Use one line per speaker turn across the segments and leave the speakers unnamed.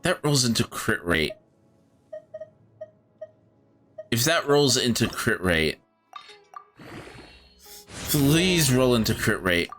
That rolls into crit rate. If that rolls into crit rate, please roll into crit rate.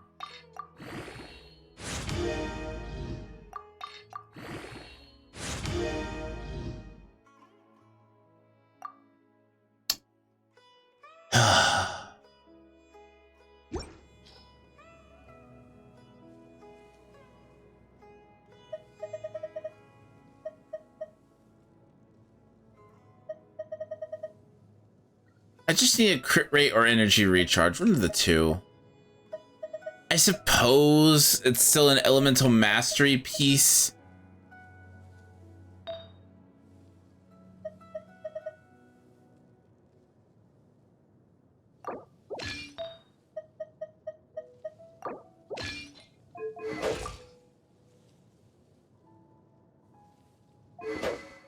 I just need a crit rate or energy recharge. One of the two. I suppose it's still an elemental mastery piece.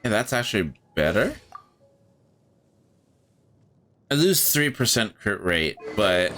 Yeah, that's actually better. I lose 3% crit rate, but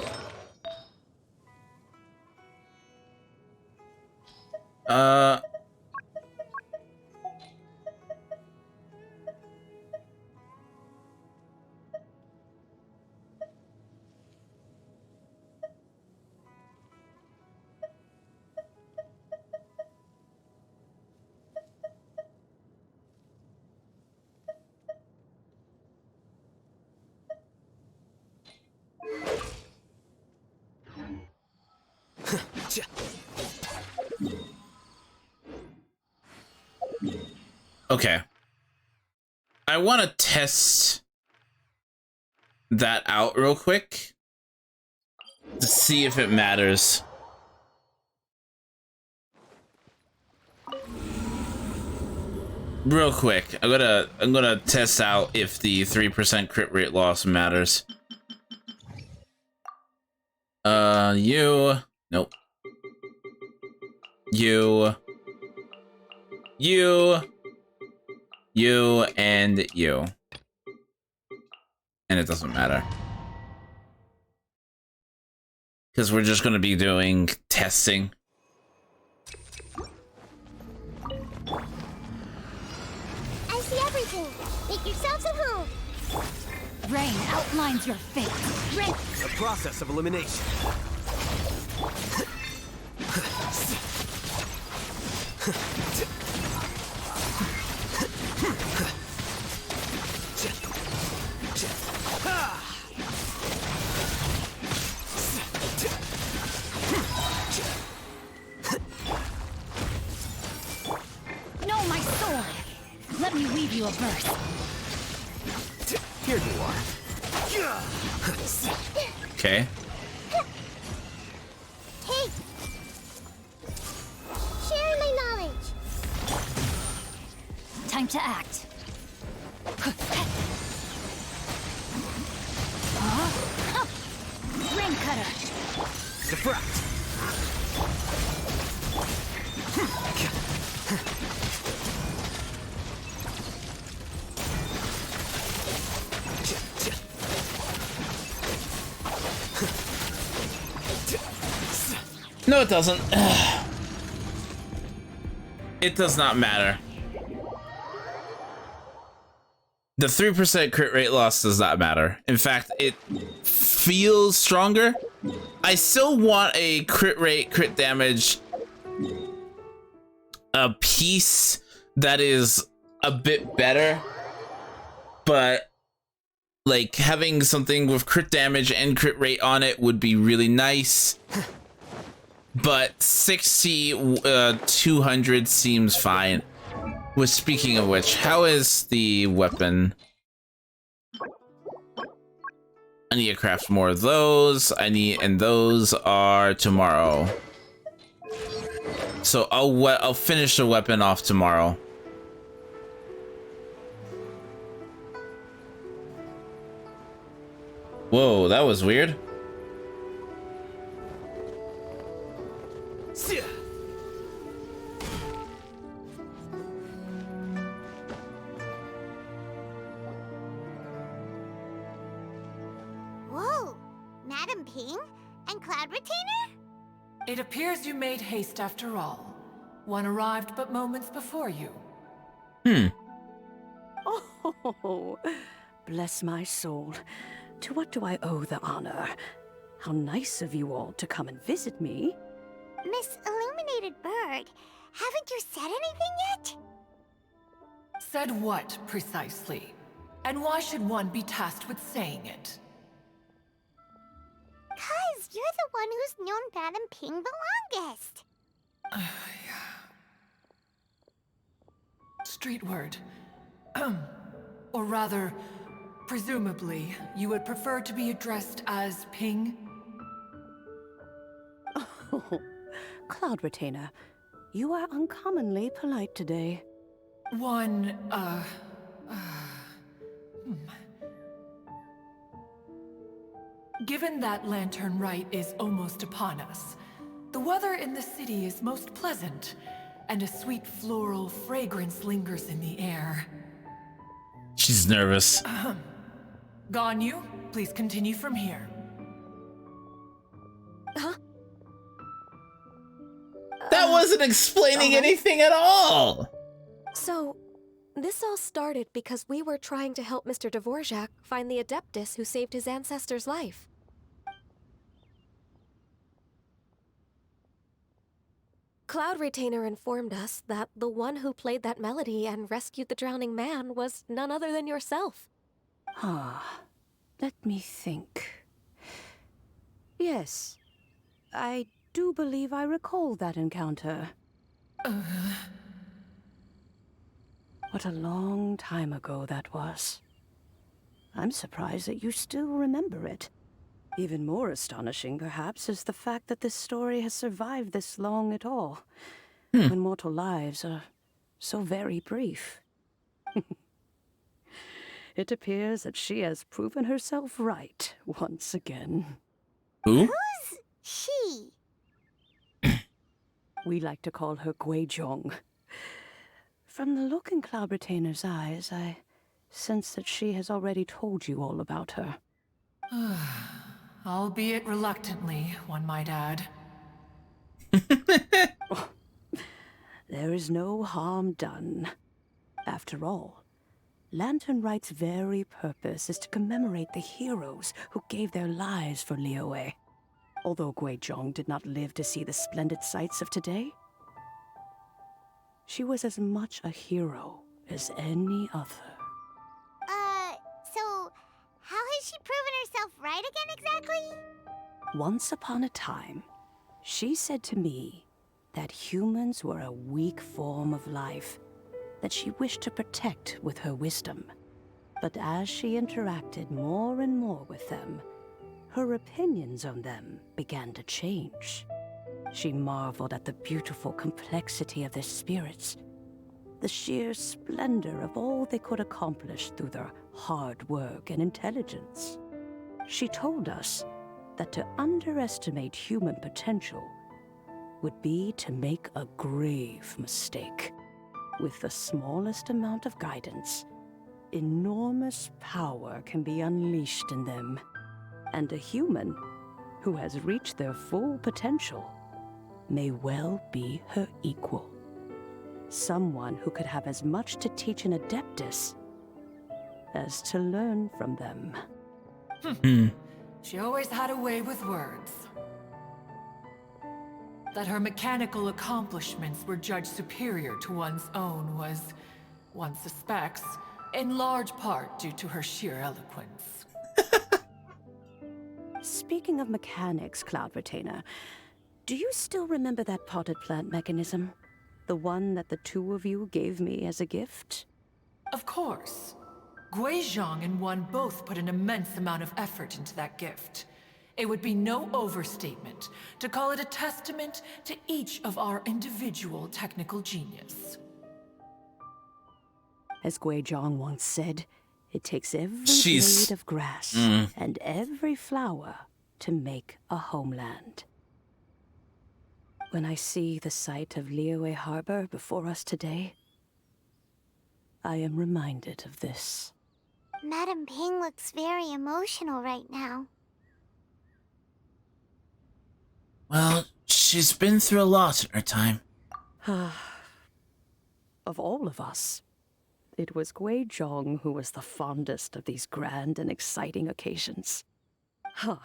okay. I want to test that out real quick to see if it matters. Real quick, I'm gonna test out if the 3% crit rate loss matters. Nope. You, and you. And it doesn't matter. Because we're just going to be doing testing.
I see everything. Make yourselves at home.
Rain outlines your fate.
Rain.
A process of elimination.
No, my sword! Let me weave you a verse.
Here you are.
Okay.
Hey. Sharing my knowledge.
Time to act. Rain cutter.
Defract.
No, it doesn't. It does not matter. The 3% crit rate loss does not matter. In fact, it feels stronger. I still want a crit rate, crit damage, a piece that is a bit better, but like having something with crit damage and crit rate on it would be really nice. But 60, 200 seems fine. Well, speaking of which, how is the weapon? I need to craft more of those. And those are tomorrow. So I'll finish the weapon off tomorrow. Whoa, that was weird.
Whoa, Madam Ping and Cloud Retainer?
It appears you made haste after all. One arrived but moments before you. Oh, bless my soul. To what do I owe the honor? How nice of you all to come and visit me.
Miss Illuminated Bird, haven't you said anything yet?
Said what, precisely? And why should one be tasked with saying it?
'Cause you're the one who's known Madam Ping the longest.
Street word. Or rather, presumably, you would prefer to be addressed as Ping?
Oh, Cloud Retainer, you are uncommonly polite today.
One, Given that Lantern Rite is almost upon us, the weather in the city is most pleasant, and a sweet floral fragrance lingers in the air.
She's nervous.
Ganyu, please continue from here.
That wasn't explaining anything at all.
So, this all started because we were trying to help Mr. Dvorak find the Adeptus who saved his ancestor's life. Cloud Retainer informed us that the one who played that melody and rescued the drowning man was none other than yourself.
Let me think. Yes, I do believe I recall that encounter. What a long time ago that was. I'm surprised that you still remember it. Even more astonishing, perhaps, is the fact that this story has survived this long at all, when mortal lives are so very brief. It appears that she has proven herself right once again.
Who?
Who's she?
We like to call her Guizhong. From the look in Cloud Retainer's eyes, I sense that she has already told you all about her.
Albeit reluctantly, one might add.
There is no harm done. After all, Lantern Rite's very purpose is to commemorate the heroes who gave their lives for Liyue. Although Guizhong did not live to see the splendid sights of today, she was as much a hero as any other.
So, how has she proven herself right again exactly?
Once upon a time, she said to me that humans were a weak form of life that she wished to protect with her wisdom. But as she interacted more and more with them, her opinions on them began to change. She marveled at the beautiful complexity of their spirits, the sheer splendor of all they could accomplish through their hard work and intelligence. She told us that to underestimate human potential would be to make a grave mistake. With the smallest amount of guidance, enormous power can be unleashed in them. And a human who has reached their full potential may well be her equal. Someone who could have as much to teach an Adeptus as to learn from them.
She always had a way with words. That her mechanical accomplishments were judged superior to one's own was, one suspects, in large part due to her sheer eloquence.
Speaking of mechanics, Cloud Retainer, do you still remember that potted plant mechanism? The one that the two of you gave me as a gift?
Of course. Guizhong and one both put an immense amount of effort into that gift. It would be no overstatement to call it a testament to each of our individual technical genius.
As Guizhong once said, it takes every
She's-
blade of grass and every flower to make a homeland. When I see the sight of Liyue Harbor before us today, I am reminded of this.
Madam Ping looks very emotional right now.
Well, she's been through a lot in her time.
Of all of us, it was Guizhong who was the fondest of these grand and exciting occasions. Huh.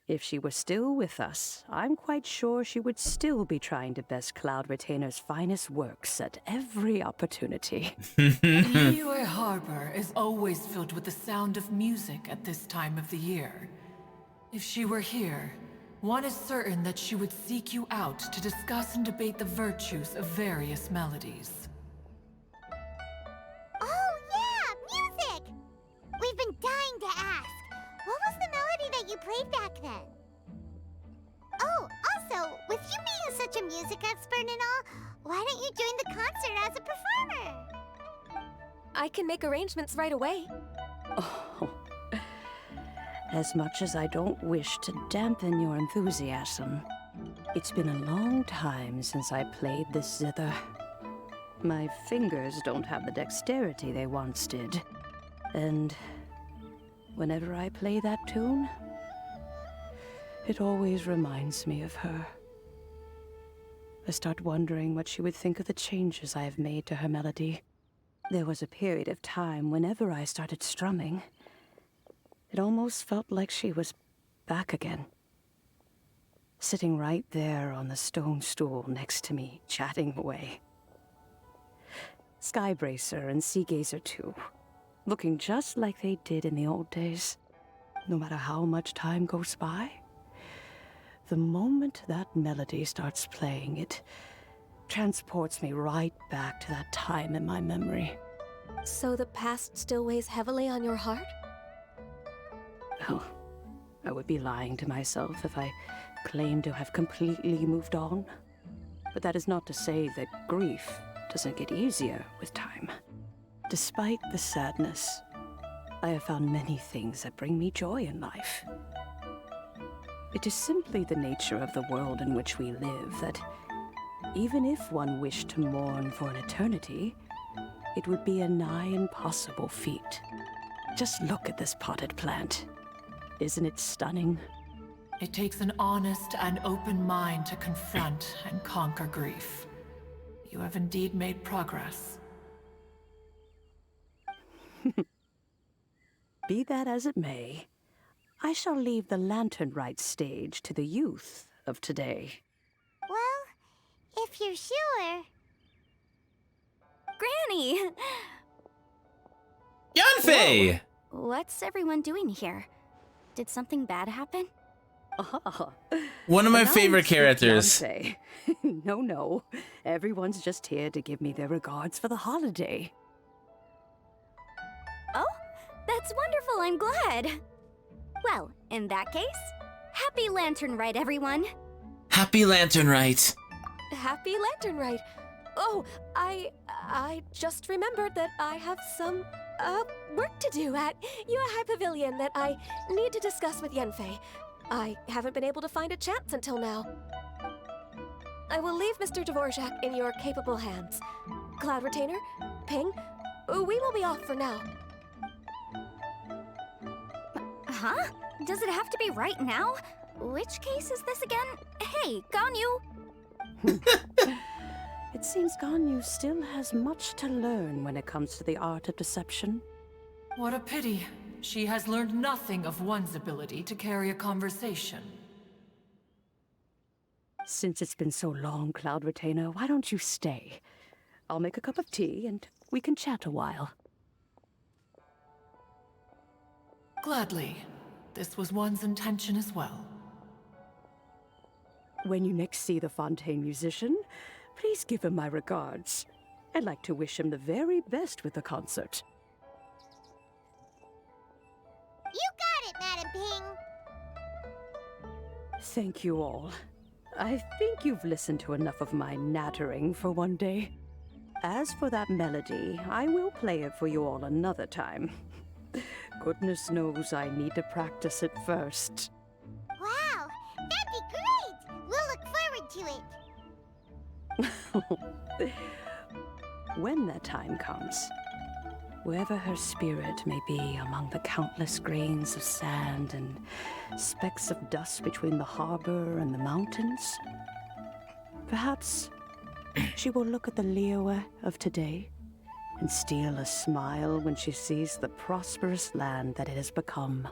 If she were still with us, I'm quite sure she would still be trying to best Cloud Retainer's finest works at every opportunity.
Liyue Harbor is always filled with the sound of music at this time of the year. If she were here, one is certain that she would seek you out to discuss and debate the virtues of various melodies.
Oh, yeah! Music! We've been dying to ask. What was the melody that you played back then? Oh, also, with you being such a music expert and all, why don't you join the concert as a performer?
I can make arrangements right away.
Oh. As much as I don't wish to dampen your enthusiasm, it's been a long time since I played this zither. My fingers don't have the dexterity they once did. And whenever I play that tune, it always reminds me of her. I start wondering what she would think of the changes I have made to her melody. There was a period of time whenever I started strumming, it almost felt like she was back again. Sitting right there on the stone stool next to me, chatting away. Skybracer and Seagazer too, looking just like they did in the old days. No matter how much time goes by, the moment that melody starts playing, it transports me right back to that time in my memory.
So the past still weighs heavily on your heart?
Well, I would be lying to myself if I claimed to have completely moved on. But that is not to say that grief doesn't get easier with time. Despite the sadness, I have found many things that bring me joy in life. It is simply the nature of the world in which we live that even if one wished to mourn for an eternity, it would be a nigh impossible feat. Just look at this potted plant. Isn't it stunning?
It takes an honest and open mind to confront and conquer grief. You have indeed made progress.
Be that as it may, I shall leave the lantern rite stage to the youth of today.
Well, if you're sure.
Granny!
Yanfei!
What's everyone doing here? Did something bad happen?
One of my
Now
favorite
it's the
characters.
fiancé. No. Everyone's just here to give me their regards for the holiday.
Oh, that's wonderful, I'm glad. Well, in that case, happy Lantern Rite, everyone.
Happy Lantern Rite.
Happy Lantern Rite. Oh, I just remembered that I have some, work to do at Yuehai Pavilion that I need to discuss with Yanfei. I haven't been able to find a chance until now. I will leave Mr. Dvorak in your capable hands. Cloud Retainer, Ping, we will be off for now.
Huh? Does it have to be right now? Which case is this again? Hey, Ganyu!
It seems Ganyu still has much to learn when it comes to the art of deception.
What a pity. She has learned nothing of one's ability to carry a conversation.
Since it's been so long, Cloud Retainer, why don't you stay? I'll make a cup of tea and we can chat a while.
Gladly. This was one's intention as well.
When you next see the Fontaine musician, please give him my regards. I'd like to wish him the very best with the concert.
You got it, Madam Ping.
Thank you all. I think you've listened to enough of my nattering for one day. As for that melody, I will play it for you all another time. Goodness knows I need to practice it first.
Wow, that'd be great. We'll look forward to it.
When that time comes, wherever her spirit may be among the countless grains of sand and specks of dust between the harbor and the mountains, perhaps she will look at the Liyue of today and steal a smile when she sees the prosperous land that it has become.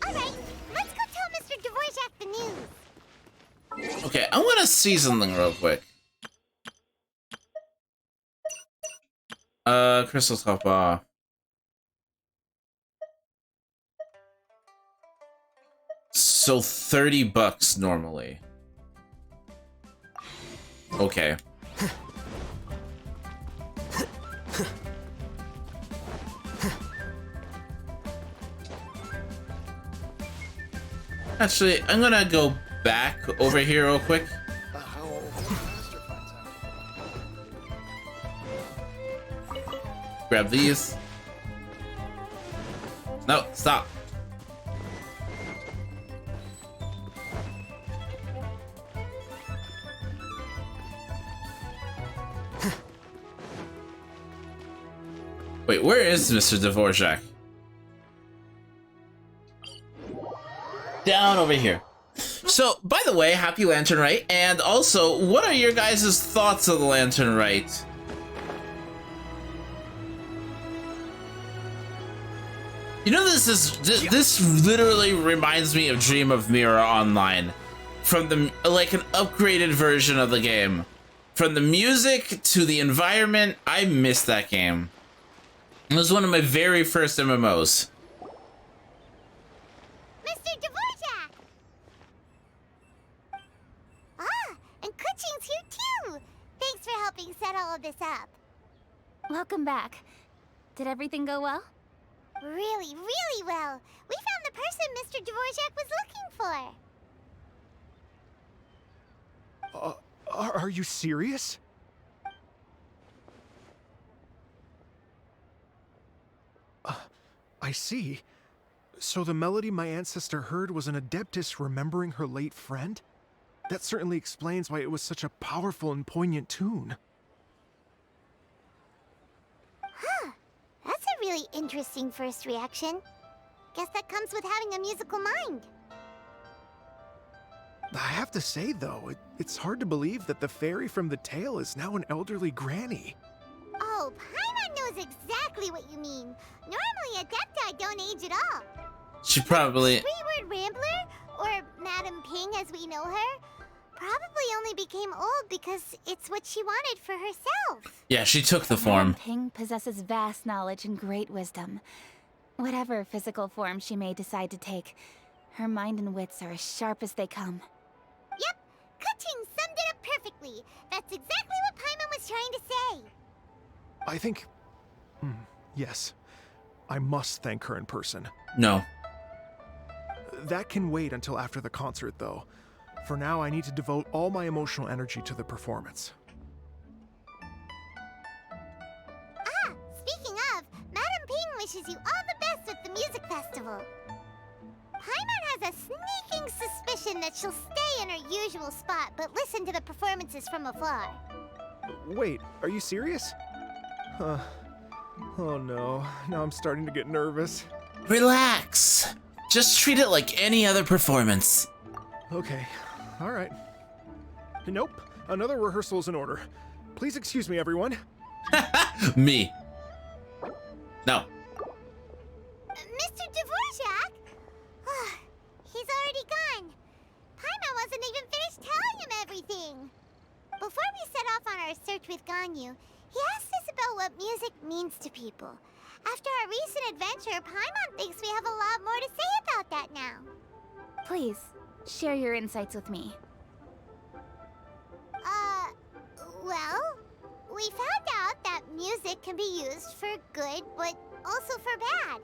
Alright, let's go tell Mr. Dvorak the news.
Okay, I want to see something real quick. Crystal top. So $30 normally. Okay. Actually, I'm gonna go back over here real quick. Grab these. No, stop. Wait, where is Mr. Dvorak? Down over here. So, by the way, happy Lantern Rite, and also, what are your guys' thoughts of the Lantern Rite? You know, this literally reminds me of Dream of Mira Online, from the like an upgraded version of the game. From the music to the environment, I miss that game. It was one of my very first MMOs.
Mr. Dvorak! Ah, and Kuching's here too! Thanks for helping set all of this up.
Welcome back. Did everything go well?
Really, really well. We found the person Mr. Dvorak was looking for.
Are you serious? I see. So the melody my ancestor heard was an adeptus remembering her late friend? That certainly explains why it was such a powerful and poignant tune.
Huh. That's a really interesting first reaction. Guess that comes with having a musical mind.
I have to say, though, it's hard to believe that the fairy from the tale is now an elderly granny.
Oh, Paimon knows exactly what you mean. Normally, Adepti don't age at all.
She probably...
Three-word Rambler, or Madam Ping as we know her, probably only became old because it's what she wanted for herself.
Yeah, she took the form.
Ping possesses vast knowledge and great wisdom. Whatever physical form she may decide to take, her mind and wits are as sharp as they come.
Yep, Kuching summed it up perfectly. That's exactly what Paimon was trying to say.
I think... yes. I must thank her in person.
No.
That can wait until after the concert, though. For now, I need to devote all my emotional energy to the performance.
Ah, speaking of, Madam Ping wishes you all the best with the music festival. Paimon has a sneaking suspicion that she'll stay in her usual spot, but listen to the performances from afar.
Wait, are you serious? Oh no, now I'm starting to get nervous.
Relax. Just treat it like any other performance.
Okay, alright. Nope, another rehearsal is in order. Please excuse me, everyone.
Me. No.
Mr. Dvorak? He's already gone. Paimon wasn't even finished telling him everything. Before we set off on our search with Ganyu, he asked us about what music means to people. After our recent adventure, Paimon thinks we have a lot more to say about that now.
Please, share your insights with me.
Well, we found out that music can be used for good, but also for bad.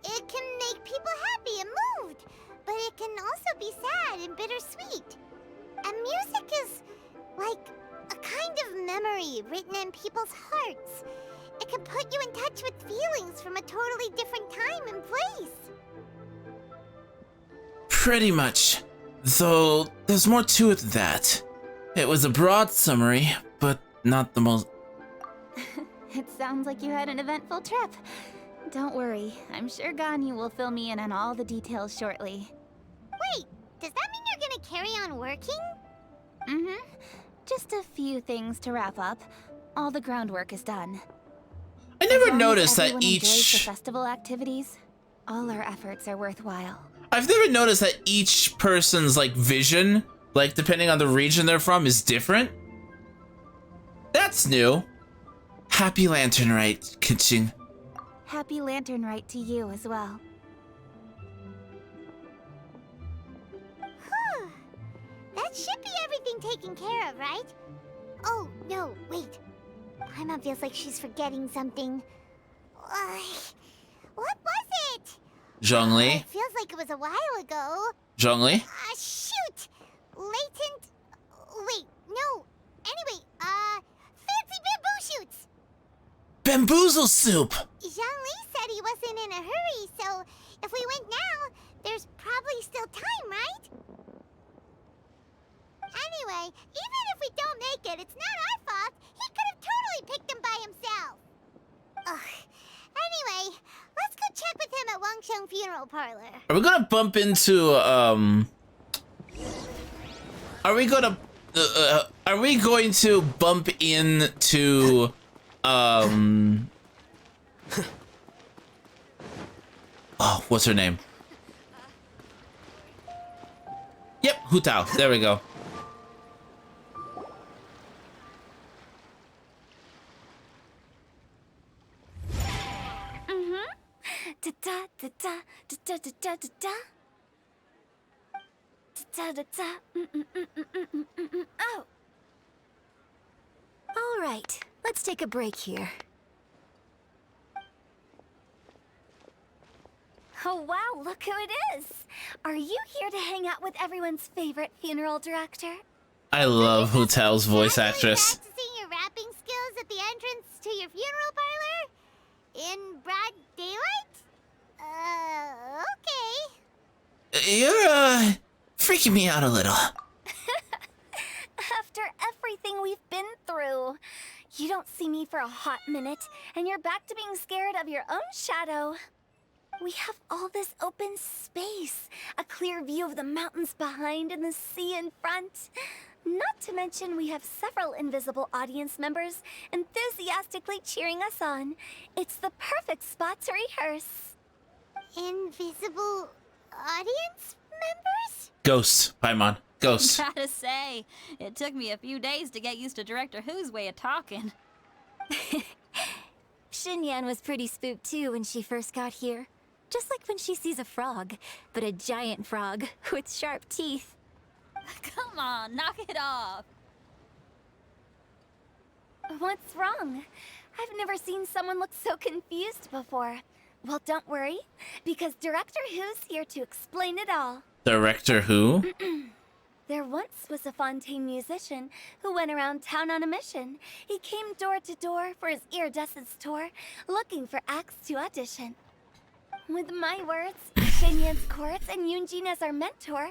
It can make people happy and moved, but it can also be sad and bittersweet. And music is like a kind of memory written in people's hearts. It can put you in touch with feelings from a totally different time and place.
Pretty much. Though, there's more to it than that. It was a broad summary, but not the most...
It sounds like you had an eventful trip. Don't worry, I'm sure Ganyu will fill me in on all the details shortly.
Wait, does that mean you're gonna carry on working?
Mm-hmm. Just a few things to wrap up. All the groundwork is done.
I
As
never
long as
noticed that
everyone enjoys the
each...
festival activities, all our efforts are worthwhile.
I've never noticed that each person's, like, vision, like, depending on the region they're from, is different. That's new. Happy Lantern Rite, Kitching.
Happy Lantern Rite to you as well.
Whew. That should be everything taken care of, right? Oh, no, wait. Paimon feels like she's forgetting something. What was it?
Zhongli.
It feels like it was a while ago.
Zhongli.
Shoot! Latent... Wait, no. Anyway, fancy bamboo shoots!
Bamboozle soup.
Zhongli said he wasn't in a hurry, so if we went now, there's probably still time, right? Anyway, even if we don't make it, it's not our fault. He could have totally picked them by himself. Ugh. Anyway, let's go check with him at Wangsheng Funeral Parlor.
Are we gonna bump into, Are we going to bump into, Oh, what's her name? Yep, Hu Tao. There we go.
Da da da da da da da da da. Da da da. Oh.
All right, let's take a break here.
Oh wow, look who it is! Are you here to hang out with everyone's favorite funeral director?
I love Hu Tao's voice actress.
Practicing your rapping skills at the entrance to your funeral parlor? In broad daylight? Okay.
You're, freaking me out a little.
After everything we've been through, you don't see me for a hot minute, and you're back to being scared of your own shadow. We have all this open space, a clear view of the mountains behind and the sea in front. Not to mention we have several invisible audience members enthusiastically cheering us on. It's the perfect spot to rehearse.
Invisible audience members?
Ghost, Paimon. Ghost.
Gotta say, it took me a few days to get used to Director Who's way of talking.
Xinyan was pretty spooked too when she first got here. Just like when she sees a frog, but a giant frog with sharp teeth.
Come on, knock it off.
What's wrong? I've never seen someone look so confused before. Well, don't worry, because Director Who's here to explain it all.
Director Who?
There once was a Fontaine musician who went around town on a mission. He came door to door for his iridescence tour, looking for acts to audition. With my words, Xinyan's chorus, and Yunjin as our mentor,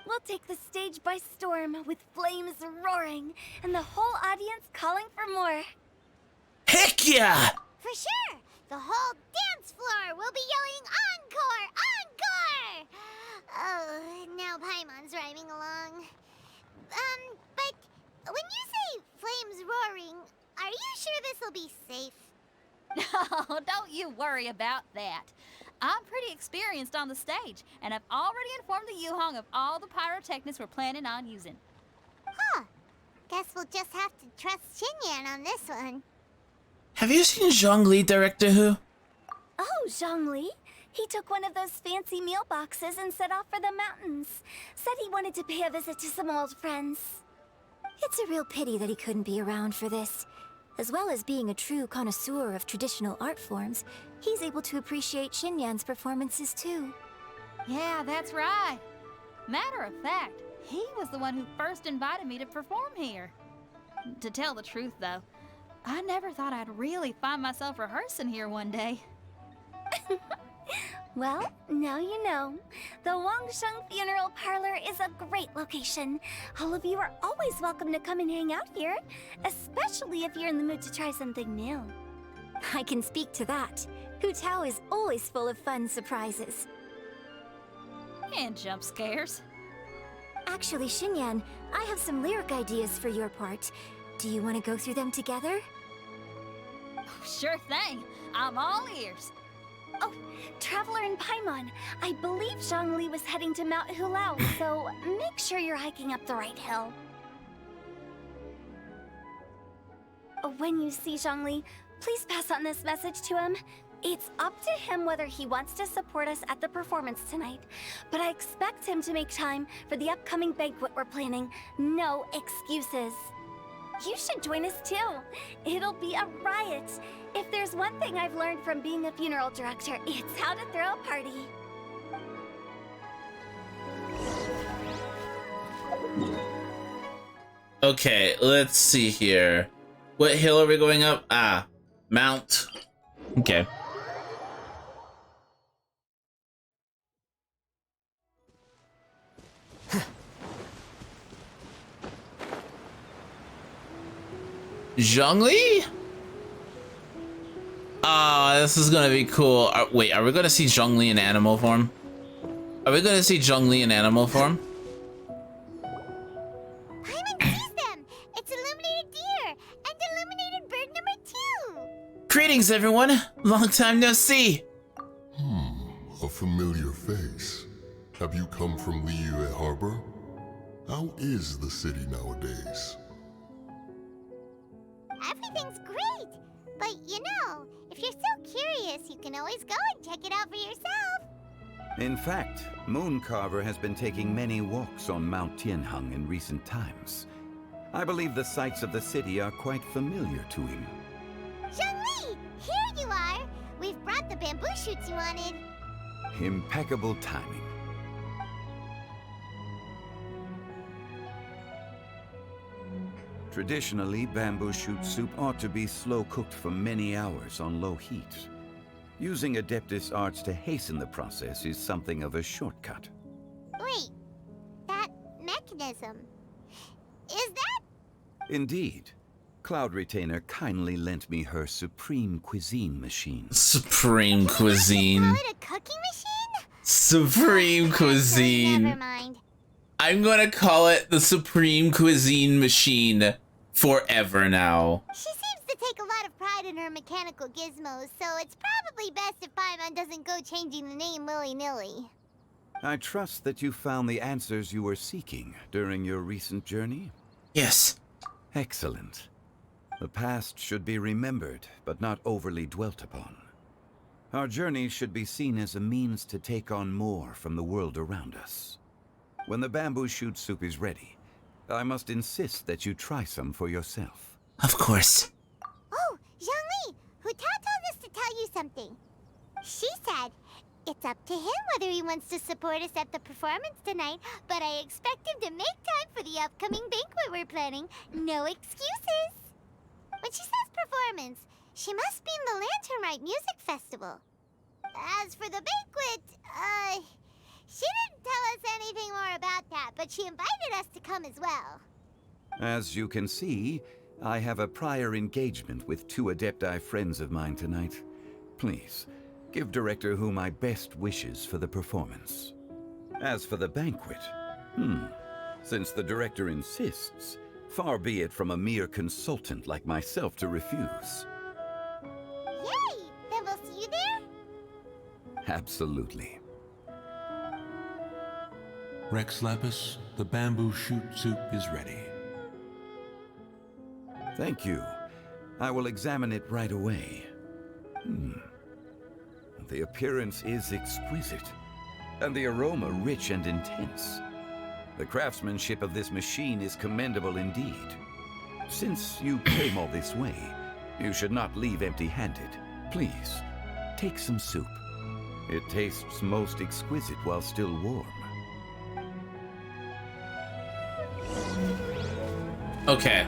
we'll take the stage by storm with flames roaring and the whole audience calling for more.
Heck yeah!
For sure! The whole dance floor will be yelling encore! Encore! Oh, now Paimon's rhyming along. But when you say flames roaring, are you sure this'll be safe?
No, don't you worry about that. I'm pretty experienced on the stage, and I've already informed the Yuhong of all the pyrotechnics we're planning on using.
Huh. Guess we'll just have to trust Xinyan on this one.
Have you seen Zhongli, Director Who?
Oh, Zhongli. He took one of those fancy meal boxes and set off for the mountains. Said he wanted to pay a visit to some old friends.
It's a real pity that he couldn't be around for this. As well as being a true connoisseur of traditional art forms, he's able to appreciate Xinyan's performances too.
Yeah, that's right. Matter of fact, he was the one who first invited me to perform here. To tell the truth, though, I never thought I'd really find myself rehearsing here one day.
Well, now you know. The Wangsheng Funeral Parlor is a great location. All of you are always welcome to come and hang out here, especially if you're in the mood to try something new.
I can speak to that. Hu Tao is always full of fun surprises.
And jump scares.
Actually, Xinyan, I have some lyric ideas for your part. Do you want to go through them together?
Sure thing. I'm all ears.
Oh, Traveler in Paimon, I believe Zhongli was heading to Mount Hulao, so make sure you're hiking up the right hill. When you see Zhongli, please pass on this message to him. It's up to him whether he wants to support us at the performance tonight, but I expect him to make time for the upcoming banquet we're planning. No excuses. You should join us too. It'll be a riot. If there's one thing I've learned from being a funeral director, it's how to throw a party.
Okay, let's see here. What hill are we going up? Ah, Mount. Okay. Zhongli? Ah, this is gonna be cool. Wait, are we gonna see Zhongli in animal form? Are we gonna see Zhongli in animal form?
Paimon sees them! It's illuminated deer! And illuminated bird number 2!
Greetings, everyone! Long time no see!
A familiar face. Have you come from Liyue Harbor? How is the city nowadays?
Everything's great! But you know, if you're so curious, you can always go and check it out for yourself!
In fact, Mooncarver has been taking many walks on Mount Tianheng in recent times. I believe the sights of the city are quite familiar to him.
Zhongli! Here you are! We've brought the bamboo shoots you wanted.
Impeccable timing. Traditionally, bamboo shoot soup ought to be slow cooked for many hours on low heat. Using Adeptus arts to hasten the process is something of a shortcut.
Wait, that mechanism. Is that?
Indeed. Cloud Retainer kindly lent me her Supreme Cuisine machine.
Supreme
Call
Cuisine.
it a cooking machine?
Supreme
Actually,
Cuisine.
never mind.
I'm gonna call it the Supreme Cuisine Machine forever now.
She seems to take a lot of pride in her mechanical gizmos, so it's probably best if Paimon doesn't go changing the name willy-nilly.
I trust that you found the answers you were seeking during your recent journey?
Yes.
Excellent. The past should be remembered, but not overly dwelt upon. Our journey should be seen as a means to take on more from the world around us. When the bamboo shoot soup is ready, I must insist that you try some for yourself.
Of course.
Oh, Zhongli! Huta told us to tell you something. She said, it's up to him whether he wants to support us at the performance tonight, but I expect him to make time for the upcoming banquet we're planning. No excuses! When she says performance, she must mean the Lantern Rite Music Festival. As for the banquet, she didn't tell us anything more about that, but she invited us to come as well.
As you can see, I have a prior engagement with 2 Adepti friends of mine tonight. Please, give Director Hu my best wishes for the performance. As for the banquet, since the Director insists, far be it from a mere consultant like myself to refuse.
Yay! Then we'll see you there?
Absolutely.
Rex Lapis, the bamboo shoot soup is ready.
Thank you. I will examine it right away. The appearance is exquisite, and the aroma rich and intense. The craftsmanship of this machine is commendable indeed. Since you came all this way, you should not leave empty-handed. Please, take some soup. It tastes most exquisite while still warm.
Okay.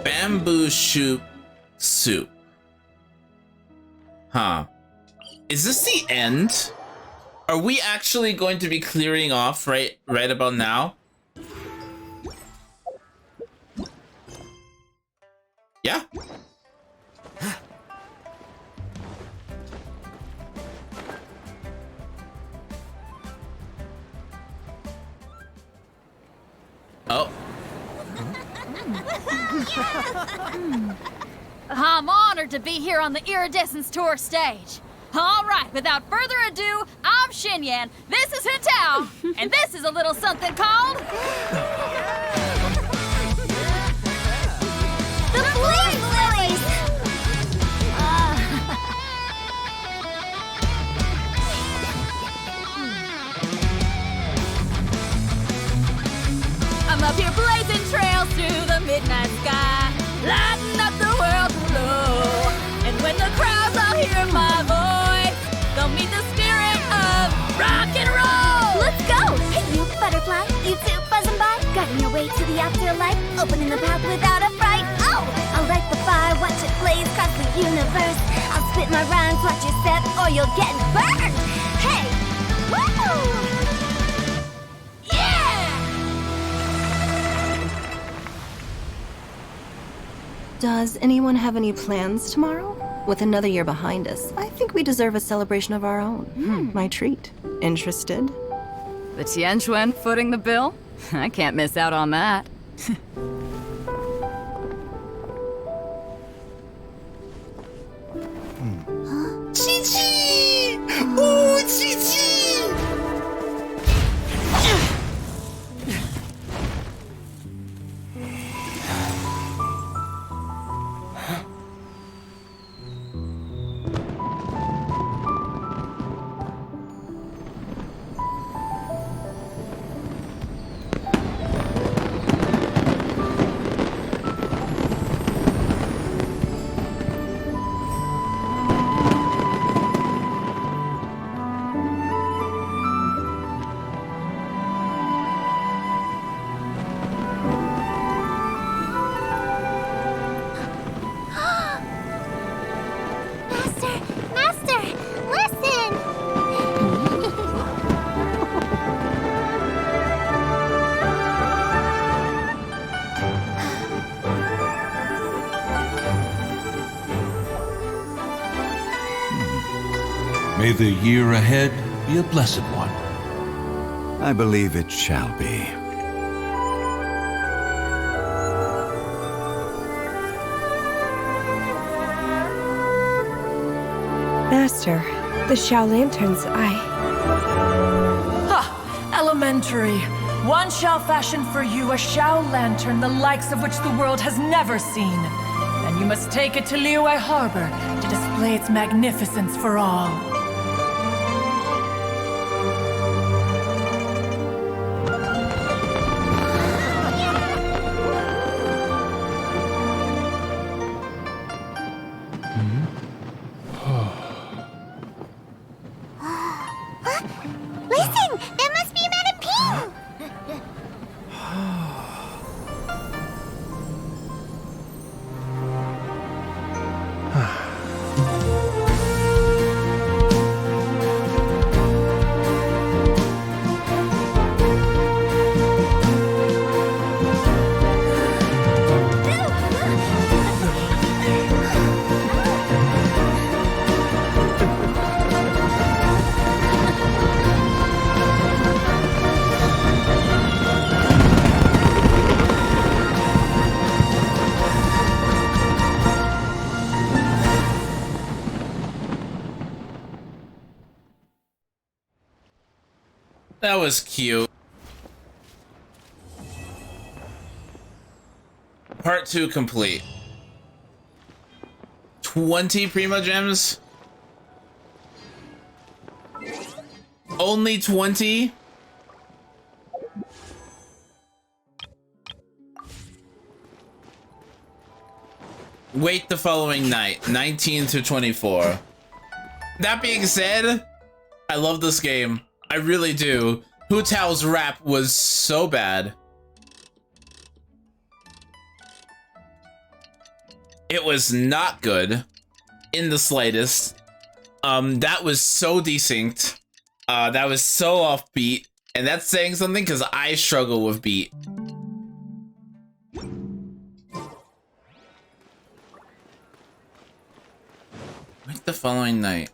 Bamboo shoot soup. Huh. Is this the end? Are we actually going to be clearing off right about now? Yeah. Oh.
I'm honored to be here on the Iridescence Tour stage. All right, without further ado, I'm Xinyan, this is Hintao, and this is a little something called...
The Flame Lilies!
I'm up here blazing trails through the midnight sky, lighting up the world below. And when the crowds all hear my voice, they'll meet the spirit of rock and roll.
Let's go! Hey, you butterfly, you two buzzing by, guiding your way to the afterlife, opening the path without a fright. Oh, I'll light the fire, watch it blaze across the universe. I'll spit my rhymes, watch you step, or you'll get burned. Hey, woo!
Does anyone have any plans tomorrow? With another year behind us, I think we deserve a celebration of our own. My treat. Interested?
The Tianquan footing the bill? I can't miss out on that.
Chi-Chi! Oh, Chi-Chi!
Master, listen!
May the year ahead be a blessed one.
I believe it shall be.
Master, the Xiao Lanterns,
Ha! Elementary. One shall fashion for you a Xiao lantern the likes of which the world has never seen. And you must take it to Liyue Harbor to display its magnificence for all.
Listen! That must be Madame Ping!
That was cute. Part 2 complete. 20 Primo Gems? Only 20? Wait the following night, 19 to 24. That being said, I love this game. I really do. Hu Tao's rap was so bad. It was not good in the slightest. That was so desynced. That was so offbeat. And that's saying something because I struggle with beat. Wait the following night.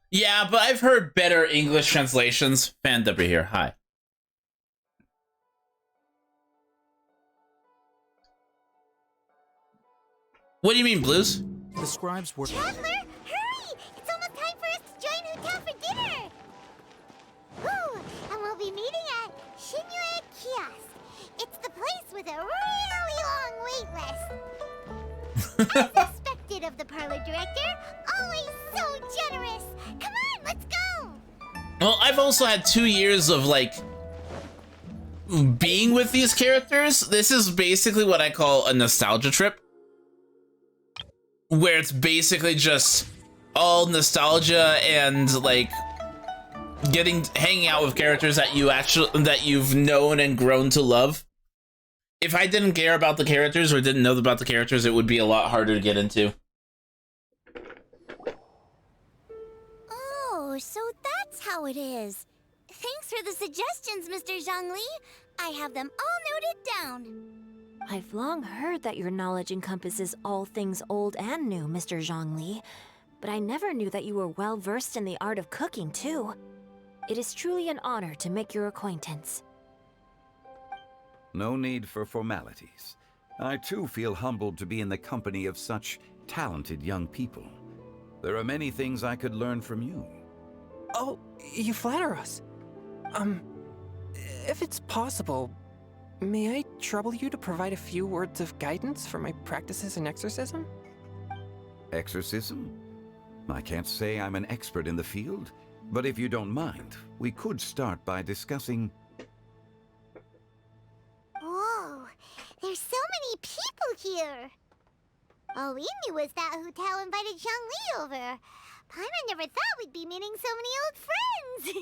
Yeah, but I've heard better English translations. Pngtuber here. Hi. What do you mean, Blues?
The scribes were...
Traveler, hurry! It's almost time for us to join Hotel for dinner! Woo! And we'll be meeting at Shinue Kiosk. It's the place with a really long wait list. As expected of the parlor director, always so generous. Come on, let's go!
Well, I've also had 2 years of, like, being with these characters. This is basically what I call a nostalgia trip, where it's basically just all nostalgia and, like, hanging out with characters that you've known and grown to love. If I didn't care about the characters or didn't know about the characters, it would be a lot harder to get into.
Oh, so that's how it is. Thanks for the suggestions, Mr. Zhongli. I have them all noted down.
I've long heard that your knowledge encompasses all things old and new, Mr. Zhongli, but I never knew that you were well versed in the art of cooking, too. It is truly an honor to make your acquaintance.
No need for formalities. I too feel humbled to be in the company of such talented young people. There are many things I could learn from you.
Oh, you flatter us. If it's possible, may I trouble you to provide a few words of guidance for my practices in exorcism?
Exorcism? I can't say I'm an expert in the field, but if you don't mind, we could start by discussing...
Whoa, there's so many people here. All we knew was that Hotel invited Zhongli over. Paimon never thought we'd be meeting so many old friends.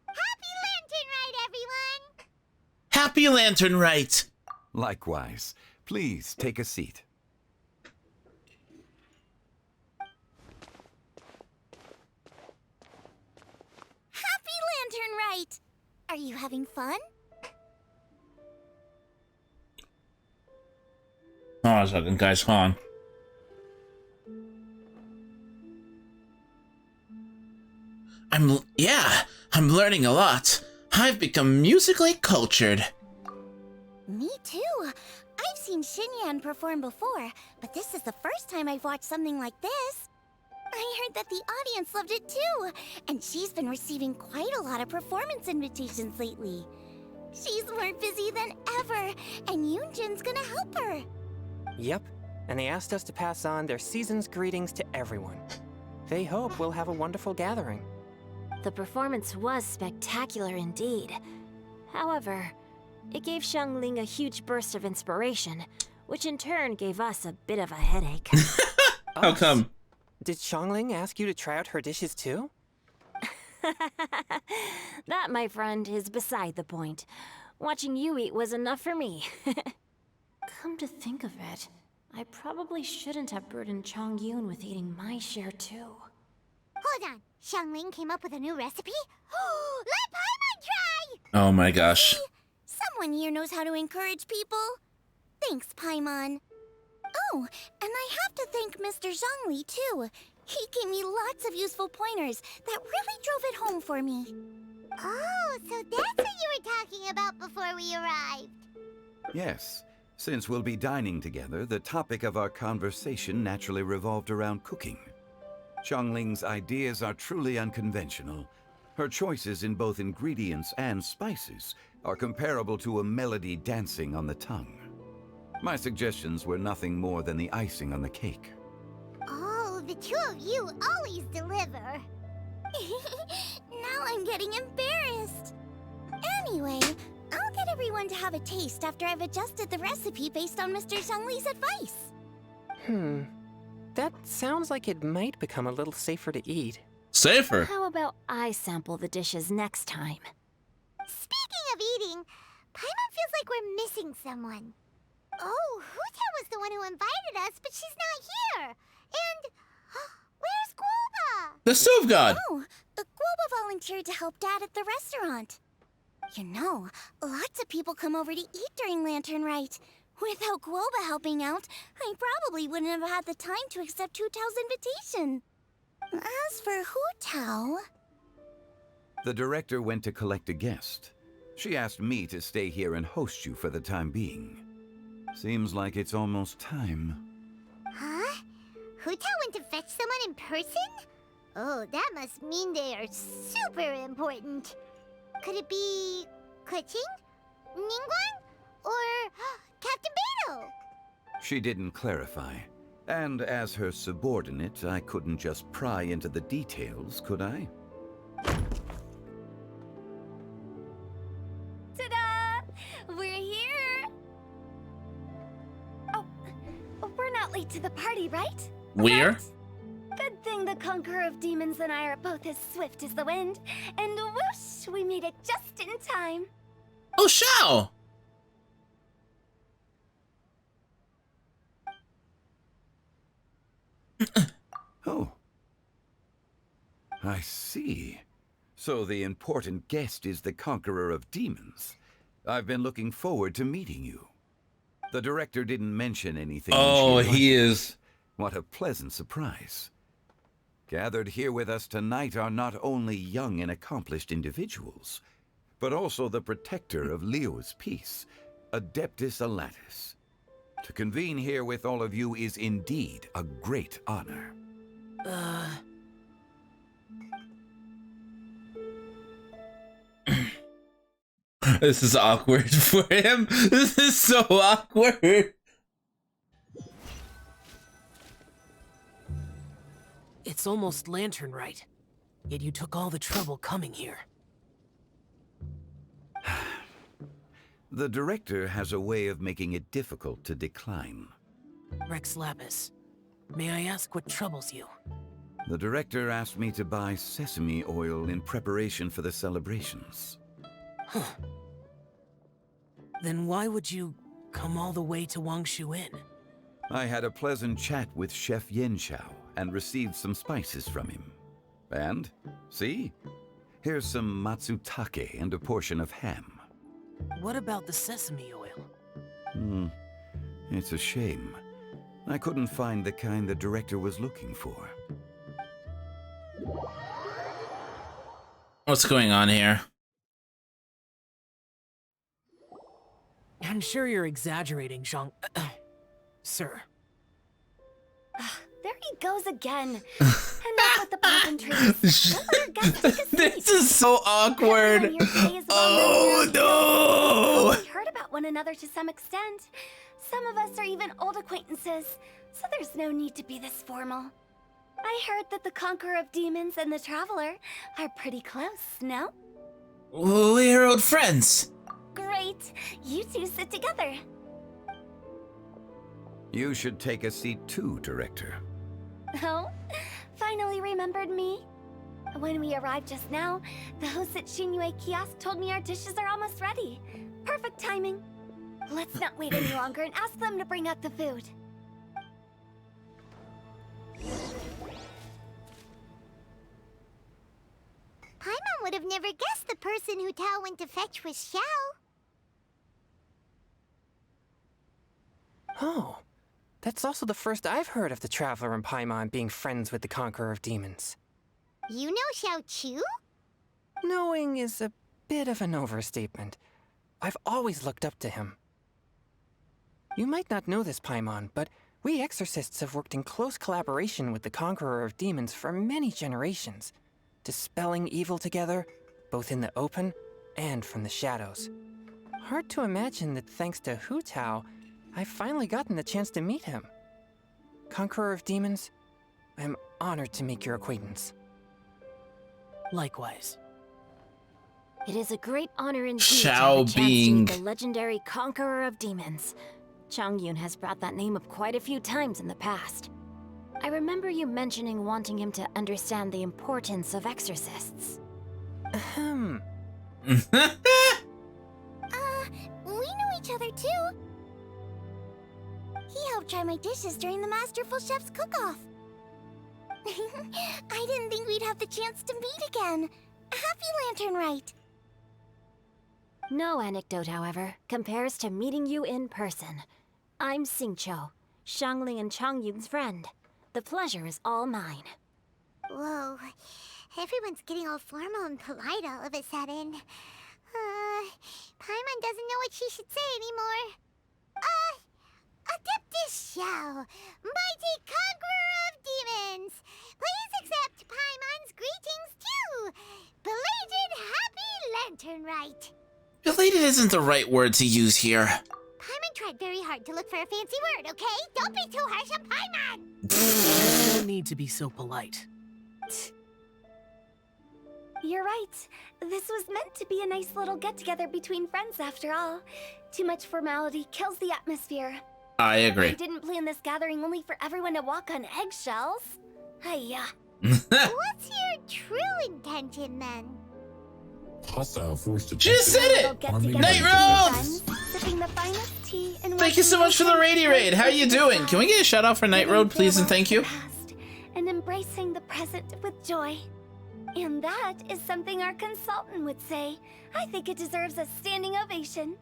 Happy Lantern Rite, everyone!
Happy Lantern Rite!
Likewise. Please take a seat.
Happy Lantern Rite! Are you having fun?
Hold on a second, guys, hold on. I'm learning a lot. I've become musically cultured.
Me too. I've seen Xinyan perform before, but this is the first time I've watched something like this. I heard that the audience loved it too, and she's been receiving quite a lot of performance invitations lately. She's more busy than ever, and Yoonjin's gonna help her.
Yep, and they asked us to pass on their season's greetings to everyone. They hope we'll have a wonderful gathering.
The performance was spectacular indeed. However, it gave Xiangling a huge burst of inspiration, which in turn gave us a bit of a headache.
How come?
Did Xiangling ask you to try out her dishes too?
That, my friend, is beside the point. Watching you eat was enough for me. Come to think of it, I probably shouldn't have burdened Chongyun with eating my share too.
Hold on, Xiangling came up with a new recipe? Let Paimon try!
Oh my gosh.
Someone here knows how to encourage people. Thanks, Paimon. Oh, and I have to thank Mr. Zhongli too. He gave me lots of useful pointers that really drove it home for me.
Oh, so that's what you were talking about before we arrived.
Yes. Since we'll be dining together, the topic of our conversation naturally revolved around cooking. Xiangling's ideas are truly unconventional. Her choices in both ingredients and spices are comparable to a melody dancing on the tongue. My suggestions were nothing more than the icing on the cake.
Oh, the two of you always deliver.
Now I'm getting embarrassed. Anyway, I'll get everyone to have a taste after I've adjusted the recipe based on Mr. Zhongli's advice.
That sounds like it might become a little safer to eat.
Safer?
How about I sample the dishes next time?
Speaking of eating, Paimon feels like we're missing someone. Oh, Huta was the one who invited us, but she's not here. And where's Guoba?
The Stove God!
Oh, Guoba volunteered to help Dad at the restaurant. You know, lots of people come over to eat during Lantern Rite. Without Guoba helping out, I probably wouldn't have had the time to accept Hu Tao's invitation. As for Hu Tao...
The director went to collect a guest. She asked me to stay here and host you for the time being. Seems like it's almost time.
Huh? Hu Tao went to fetch someone in person? Oh, that must mean they are super important. Could it be... Keqing? Ningguang? Or Captain Beidou?
She didn't clarify. And as her subordinate, I couldn't just pry into the details, could I?
Ta-da! We're here! Oh, we're not late to the party, right?
We're?
Good thing the Conqueror of Demons and I are both as swift as the wind. And whoosh, we made it just in time.
Oh, Xiao!
Oh. I see. So the important guest is the Conqueror of Demons. I've been looking forward to meeting you. The director didn't mention anything.
Oh, he is.
What a pleasant surprise. Gathered here with us tonight are not only young and accomplished individuals, but also the protector of Leo's peace, Adeptus Alatus. To convene here with all of you is indeed a great honor.
This is awkward for him. This is so awkward.
It's almost lantern right. Yet you took all the trouble coming here.
The director has a way of making it difficult to decline.
Rex Lapis, may I ask what troubles you?
The director asked me to buy sesame oil in preparation for the celebrations.
Huh. Then why would you come all the way to Wangshu Inn?
I had a pleasant chat with Chef Yanxiao and received some spices from him. And, see? Here's some matsutake and a portion of ham.
What about the sesame oil?
It's a shame. I couldn't find the kind the director was looking for.
What's going on here?
I'm sure you're exaggerating, Zhang... Sir.
There he goes again. Enough with the poison trees. Don't let our guests take a seat.
This is so awkward. Oh no!
We heard about one another to some extent. Some of us are even old acquaintances, so there's no need to be this formal. I heard that the Conqueror of Demons and the Traveler are pretty close, no?
We're old friends.
Great. You two sit together.
You should take a seat too, Director.
Oh? Finally remembered me? When we arrived just now, the hosts at Xinyue Kiosk told me our dishes are almost ready. Perfect timing. Let's not wait any longer and ask them to bring out the food.
Paimon would have never guessed the person Hu Tao went to fetch was Xiao.
Oh, that's also the first I've heard of the Traveler and Paimon being friends with the Conqueror of Demons.
You know Xiao Chu?
Knowing is a bit of an overstatement. I've always looked up to him. You might not know this, Paimon, but we exorcists have worked in close collaboration with the Conqueror of Demons for many generations, dispelling evil together, both in the open and from the shadows. Hard to imagine that thanks to Hu Tao, I've finally gotten the chance to meet him. Conqueror of Demons, I'm honored to make your acquaintance.
Likewise.
It is a great honor indeed
Xiao
to have a chance
being
to meet the legendary Conqueror of Demons. Changyun has brought that name up quite a few times in the past. I remember you mentioning wanting him to understand the importance of exorcists.
Ahem.
We know each other too. He helped try my dishes during the Masterful Chef's cook-off. I didn't think we'd have the chance to meet again. Happy Lantern Rite.
No anecdote, however, compares to meeting you in person. I'm Xingqiu, Xiangling and Changyun's friend. The pleasure is all mine.
Whoa. Everyone's getting all formal and polite all of a sudden. Paimon doesn't know what she should say anymore. Adeptus Xiao, mighty conqueror of demons, please accept Paimon's greetings too. Belated Happy Lantern Rite.
Belated isn't the right word to use here.
Paimon tried very hard to look for a fancy word, okay? Don't be too harsh on Paimon!
There's no need to be so polite.
You're right. This was meant to be a nice little get-together between friends after all. Too much formality kills the atmosphere.
I agree.
I didn't plan this gathering only for everyone to walk on eggshells. Hiya.
What's your true intention then?
Hostile force
She just said it! Night Road!
Sipping the finest tea and
Thank you so much for the raid. How you doing? Can we get a shout out for Night Road, please, and thank you?
And embracing the present with joy. And that is something our consultant would say. I think it deserves a standing ovation.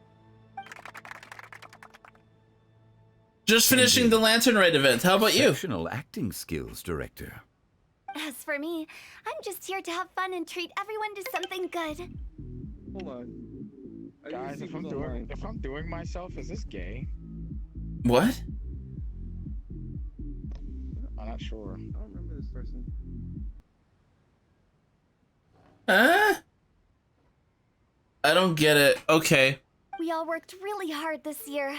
Just finishing the Lantern Rite event. How about you?
Exceptional acting skills, Director.
As for me, I'm just here to have fun and treat everyone to something good.
Hold on. Guys, if I'm doing myself, is this gay?
What?
I'm not sure. I don't remember this person.
I don't get it. Okay.
We all worked really hard this year.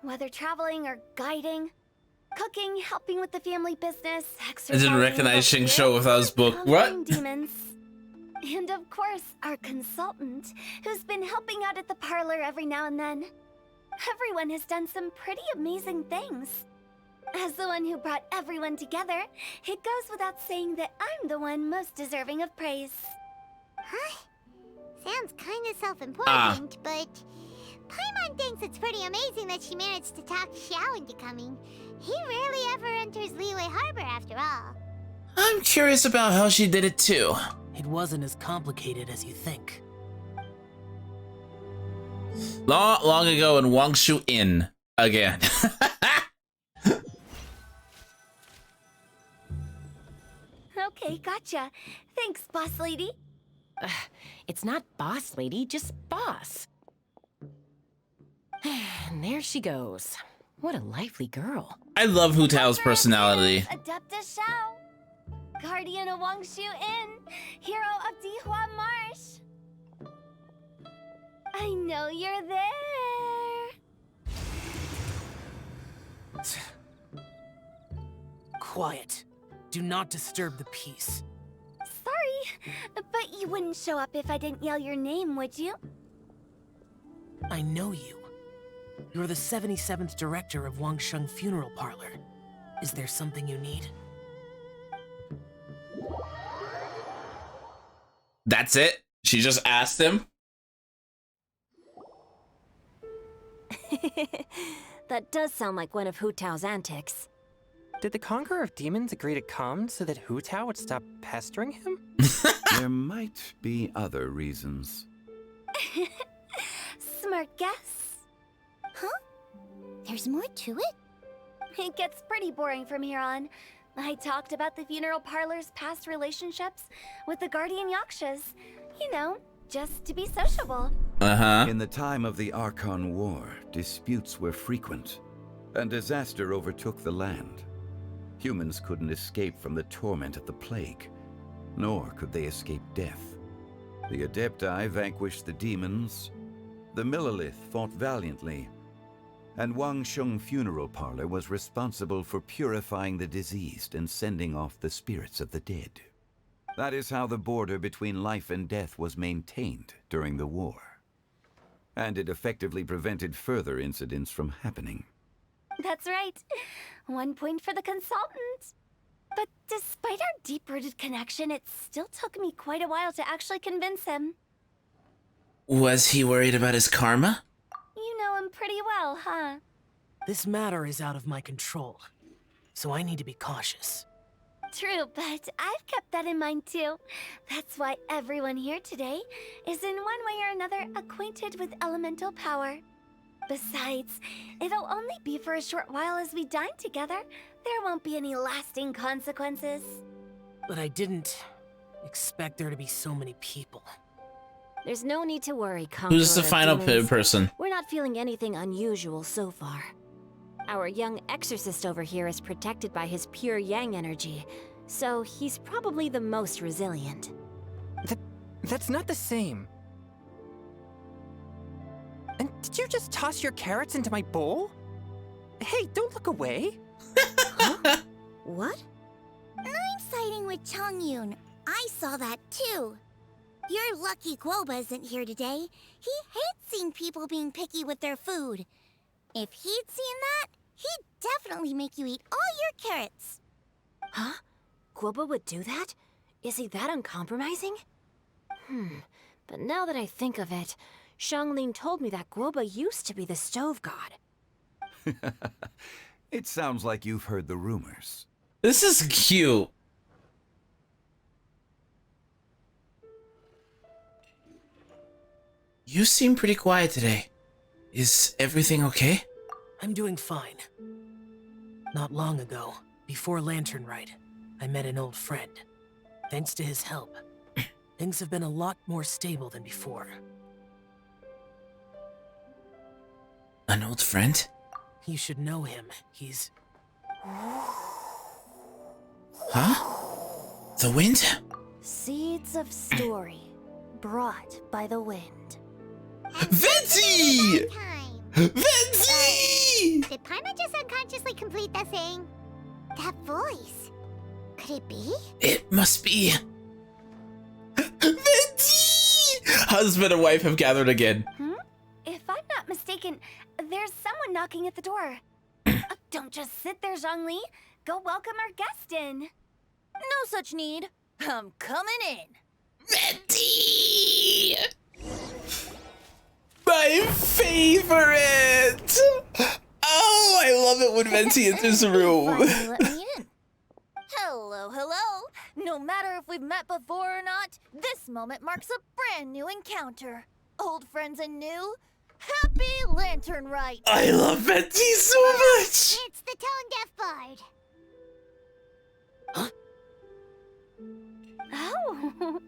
Whether traveling or guiding, cooking, helping with the family business,
I
exercising.
didn't recognize Xing Shou without his book. What?
Demons. And of course, our consultant, who's been helping out at the parlor every now and then. Everyone has done some pretty amazing things. As the one who brought everyone together, it goes without saying that I'm the one most deserving of praise.
Huh? Sounds kinda self-important, but Paimon thinks it's pretty amazing that she managed to talk Xiao into coming. He rarely ever enters Liyue Harbor after all.
I'm curious about how she did it too.
It wasn't as complicated as you think.
Long ago in Wangshu Inn. Again.
Okay, gotcha. Thanks, boss lady.
It's not boss lady, just boss. And there she goes. What a lively girl.
I love Hu Tao's personality.
Adeptus Xiao, guardian of Wangshu Inn, hero of Dihua Marsh. I know you're there.
Quiet. Do not disturb the peace.
Sorry, but you wouldn't show up if I didn't yell your name, would you?
I know you. You're the 77th director of Wangsheng Funeral Parlor. Is there something you need?
That's it? She just asked him?
That does sound like one of Hu Tao's antics.
Did the Conqueror of Demons agree to come so that Hu Tao would stop pestering him?
There might be other reasons.
Smart guess.
Huh? There's more to it?
It gets pretty boring from here on. I talked about the funeral parlor's past relationships with the Guardian Yakshas. You know, just to be sociable.
In the time of the Archon War, disputes were frequent, and disaster overtook the land. Humans couldn't escape from the torment of the plague, nor could they escape death. The Adepti vanquished the demons, the Millelith fought valiantly, and Wangsheng Funeral Parlor was responsible for purifying the diseased and sending off the spirits of the dead. That is how the border between life and death was maintained during the war. And it effectively prevented further incidents from happening.
That's right. 1 point for the consultant. But despite our deep-rooted connection, it still took me quite a while to actually convince him.
Was he worried about his karma?
You know him pretty well, huh?
This matter is out of my control, so I need to be cautious.
True, but I've kept that in mind too. That's why everyone here today is in one way or another acquainted with elemental power. Besides, it'll only be for a short while as we dine together. There won't be any lasting consequences.
But I didn't expect there to be so many people.
There's no need to worry, Conqueror
Who's the
of
final
Demons.
person?
We're not feeling anything unusual so far. Our young exorcist over here is protected by his pure yang energy, so he's probably the most resilient.
That's not the same. And did you just toss your carrots into my bowl? Hey, don't look away.
What?
I'm siding with Chongyun. I saw that too. You're lucky Guoba isn't here today. He hates seeing people being picky with their food. If he'd seen that, he'd definitely make you eat all your carrots.
Huh? Guoba would do that? Is he that uncompromising? But now that I think of it, Xianglin told me that Guoba used to be the stove god.
It sounds like you've heard the rumors.
This is cute. You seem pretty quiet today. Is everything okay?
I'm doing fine. Not long ago, before Lantern Rite, I met an old friend. Thanks to his help, things have been a lot more stable than before.
An old friend?
You should know him. He's...
Huh? The wind?
Seeds of story brought by the wind.
Venti! Venti!
Did Paimon just unconsciously complete the thing? That voice. Could it be?
It must be. Venti! Husband and wife have gathered again.
If I'm not mistaken, there's someone knocking at the door. Don't just sit there, Zhongli. Go welcome our guest in.
No such need. I'm coming in.
Venti! My favorite! Oh, I love it when Venti enters the room.
Let me in. Hello, hello. No matter if we've met before or not, this moment marks a brand new encounter. Old friends and new. Happy Lantern Rite.
I love Venti so much.
It's the tone-deaf bard.
Oh,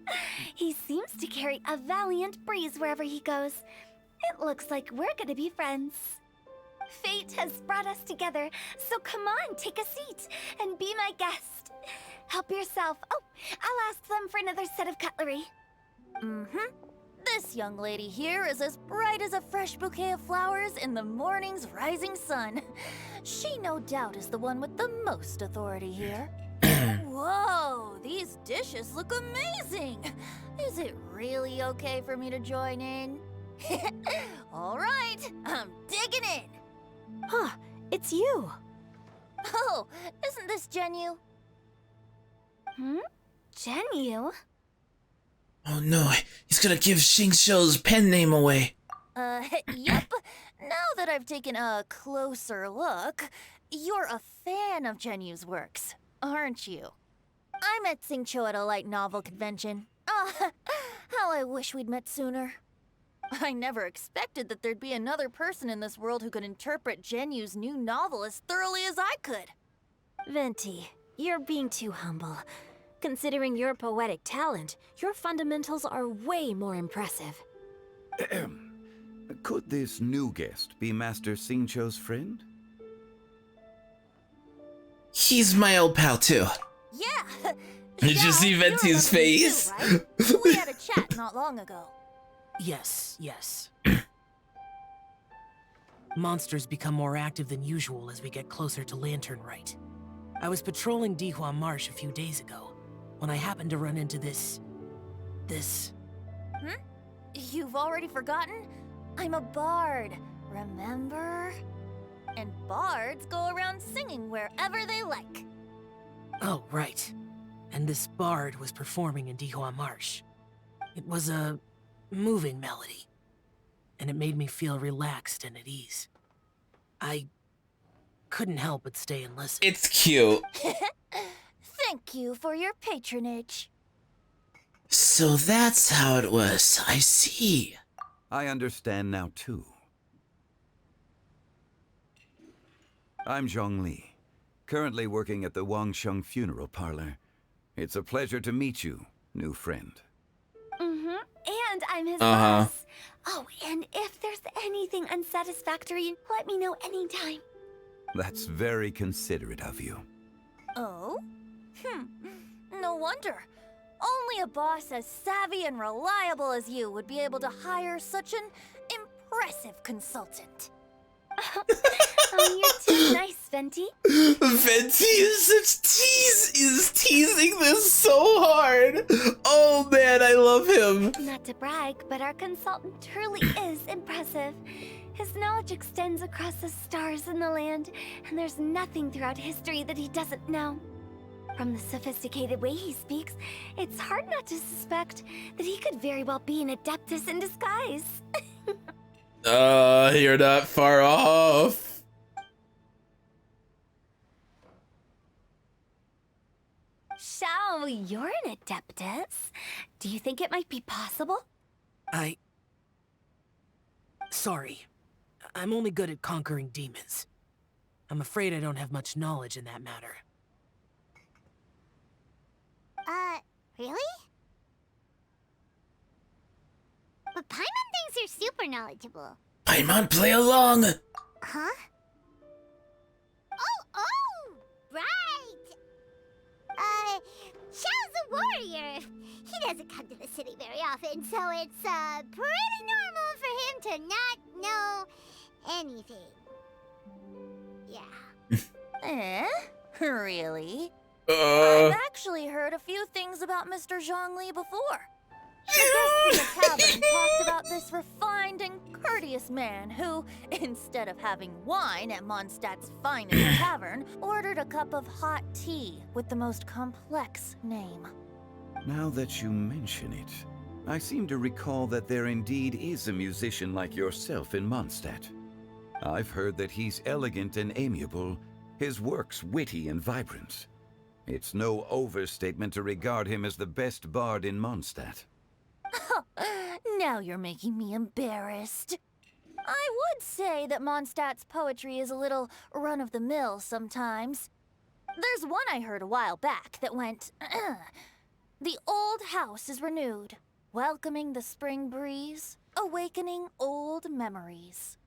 he seems to carry a valiant breeze wherever he goes. It looks like we're gonna be friends. Fate has brought us together, so come on, take a seat and be my guest. Help yourself. Oh, I'll ask them for another set of cutlery.
This young lady here is as bright as a fresh bouquet of flowers in the morning's rising sun. She no doubt is the one with the most authority here. Whoa, these dishes look amazing. Is it really okay for me to join in? All right, I'm digging in.
Huh, it's you.
Oh, isn't this Genyu?
Genyu?
Oh no, he's gonna give Xingqiu's pen name away.
Yep. Now that I've taken a closer look, you're a fan of Genyu's works, aren't you? I met Xingqiu at a light novel convention. How I wish we'd met sooner. I never expected that there'd be another person in this world who could interpret Genyu's new novel as thoroughly as I could.
Venti, you're being too humble. Considering your poetic talent, your fundamentals are way more impressive.
Could this new guest be Master Xingqiu's friend?
He's my old pal too.
Yeah.
Did you see Venti's face?
Too, right? We had a chat not long ago.
Yes. Monsters become more active than usual as we get closer to Lantern Rite. I was patrolling Dihua Marsh a few days ago, when I happened to run into this...
You've already forgotten? I'm a bard, remember? And bards go around singing wherever they like.
Oh, right. And this bard was performing in Dihua Marsh. It was a moving melody, and it made me feel relaxed and at ease. I couldn't help but stay and listen.
It's cute.
Thank you for your patronage.
So that's how it was. I see.
I understand now too. I'm Zhongli, currently working at the Wangsheng Funeral Parlor. It's a pleasure to meet you, new friend.
Mm-hmm. And I'm his boss. Oh, and if there's anything unsatisfactory, let me know anytime.
That's very considerate of you.
Oh? No wonder. Only a boss as savvy and reliable as you would be able to hire such an impressive consultant.
Oh, you're too nice, Venti.
Venti is teasing this so hard. Oh man, I love him.
Not to brag, but our consultant truly is impressive. His knowledge extends across the stars and the land, and there's nothing throughout history that he doesn't know. From the sophisticated way he speaks, it's hard not to suspect that he could very well be an adeptus in disguise.
You're not far off.
Shao, you're an adeptus. Do you think it might be possible?
Sorry. I'm only good at conquering demons. I'm afraid I don't have much knowledge in that matter.
Really? But Paimon thinks you're super knowledgeable.
Paimon, play along.
Huh? Oh, right! Xiao's a warrior. He doesn't come to the city very often, so it's, pretty normal for him to not know anything. Yeah.
Really? I've actually heard a few things about Mr. Zhongli before. The guests in the tavern talked about this refined and courteous man who, instead of having wine at Mondstadt's finest tavern, ordered a cup of hot tea with the most complex name.
Now that you mention it, I seem to recall that there indeed is a musician like yourself in Mondstadt. I've heard that he's elegant and amiable, his works witty and vibrant. It's no overstatement to regard him as the best bard in Mondstadt.
Now you're making me embarrassed. I would say that Mondstadt's poetry is a little run-of-the-mill sometimes. There's one I heard a while back that went, "The old house is renewed, welcoming the spring breeze, awakening old memories."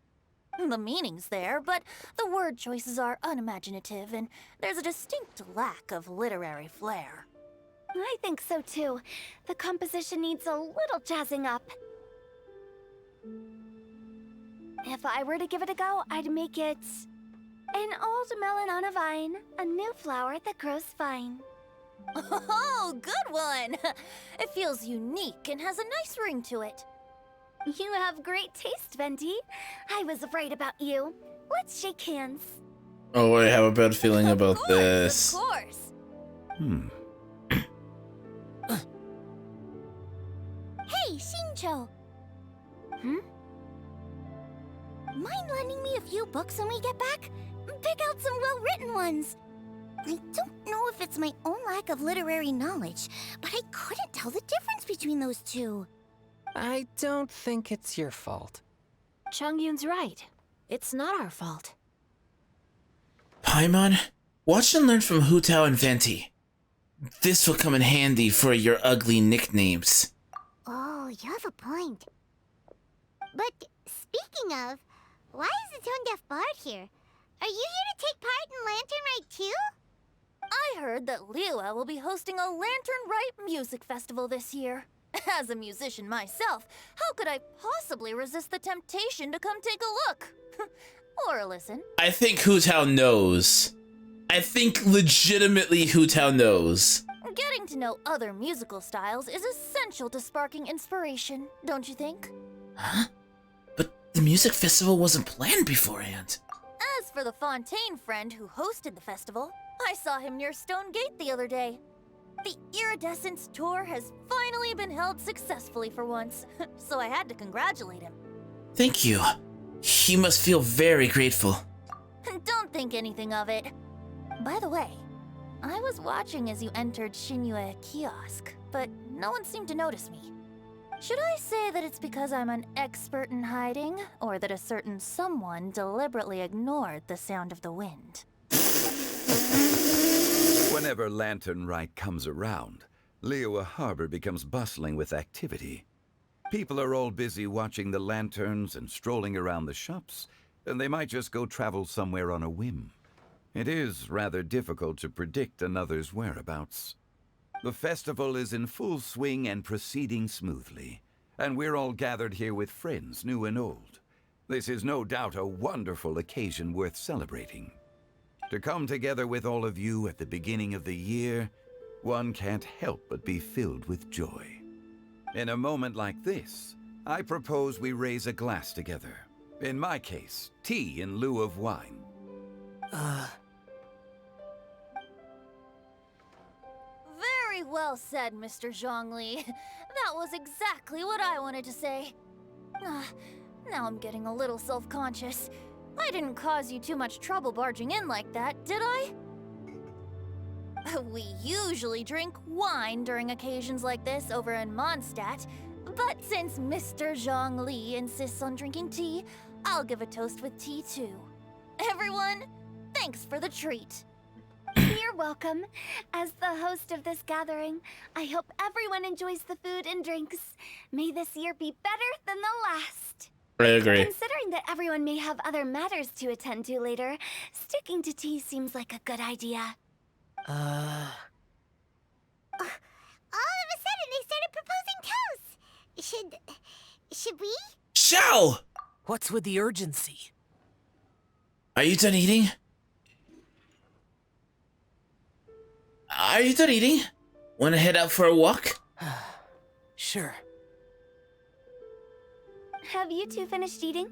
The meaning's there, but the word choices are unimaginative, and there's a distinct lack of literary flair.
I think so too. The composition needs a little jazzing up. If I were to give it a go, I'd make it an old melon on a vine, a new flower that grows fine.
Oh, good one! It feels unique and has a nice ring to it.
You have great taste, Venti. I was right about you. Let's shake hands.
Oh, I have a bad feeling about this.
Of course.
Hey, Xingqiu! Mind lending me a few books when we get back? Pick out some well-written ones. I don't know if it's my own lack of literary knowledge, but I couldn't tell the difference between those two.
I don't think it's your fault.
Chongyun's right. It's not our fault.
Paimon, watch and learn from Hu Tao and Venti. This will come in handy for your ugly nicknames.
Oh, you have a point. But speaking of, why is the Tone Deaf Bard here? Are you here to take part in Lantern Rite too?
I heard that Liyue will be hosting a Lantern Rite music festival this year. As a musician myself, how could I possibly resist the temptation to come take a look? Or listen.
I think Hu Tao knows. I think legitimately Hu Tao knows.
Getting to know other musical styles is essential to sparking inspiration, don't you think?
Huh? But the music festival wasn't planned beforehand.
As for the Fontaine friend who hosted the festival, I saw him near Stone Gate the other day. The Iridescence tour has finally been held successfully for once, so I had to congratulate him.
Thank you. He must feel very grateful.
Don't think anything of it. By the way, I was watching as you entered Xinyue Kiosk, but no one seemed to notice me. Should I say that it's because I'm an expert in hiding, or that a certain someone deliberately ignored the sound of the wind?
Whenever Lantern Rite comes around, Liyue Harbor becomes bustling with activity. People are all busy watching the lanterns and strolling around the shops, and they might just go travel somewhere on a whim. It is rather difficult to predict another's whereabouts. The festival is in full swing and proceeding smoothly, and we're all gathered here with friends, new and old. This is no doubt a wonderful occasion worth celebrating. To come together with all of you at the beginning of the year, one can't help but be filled with joy. In a moment like this, I propose we raise a glass together. In my case, tea in lieu of wine.
Very well said, Mr. Zhongli. That was exactly what I wanted to say. Now I'm getting a little self-conscious. I didn't cause you too much trouble barging in like that, did I? We usually drink wine during occasions like this over in Mondstadt, but since Mr. Zhongli insists on drinking tea, I'll give a toast with tea too. Everyone, thanks for the treat.
You're welcome. As the host of this gathering, I hope everyone enjoys the food and drinks. May this year be better than the last.
I agree.
Considering that everyone may have other matters to attend to later, sticking to tea seems like a good idea.
All of a sudden, they started proposing toasts. Should we?
Xiao!
What's with the urgency?
Are you done eating? Are you done eating? Wanna head out for a walk?
Sure.
Have you two finished eating?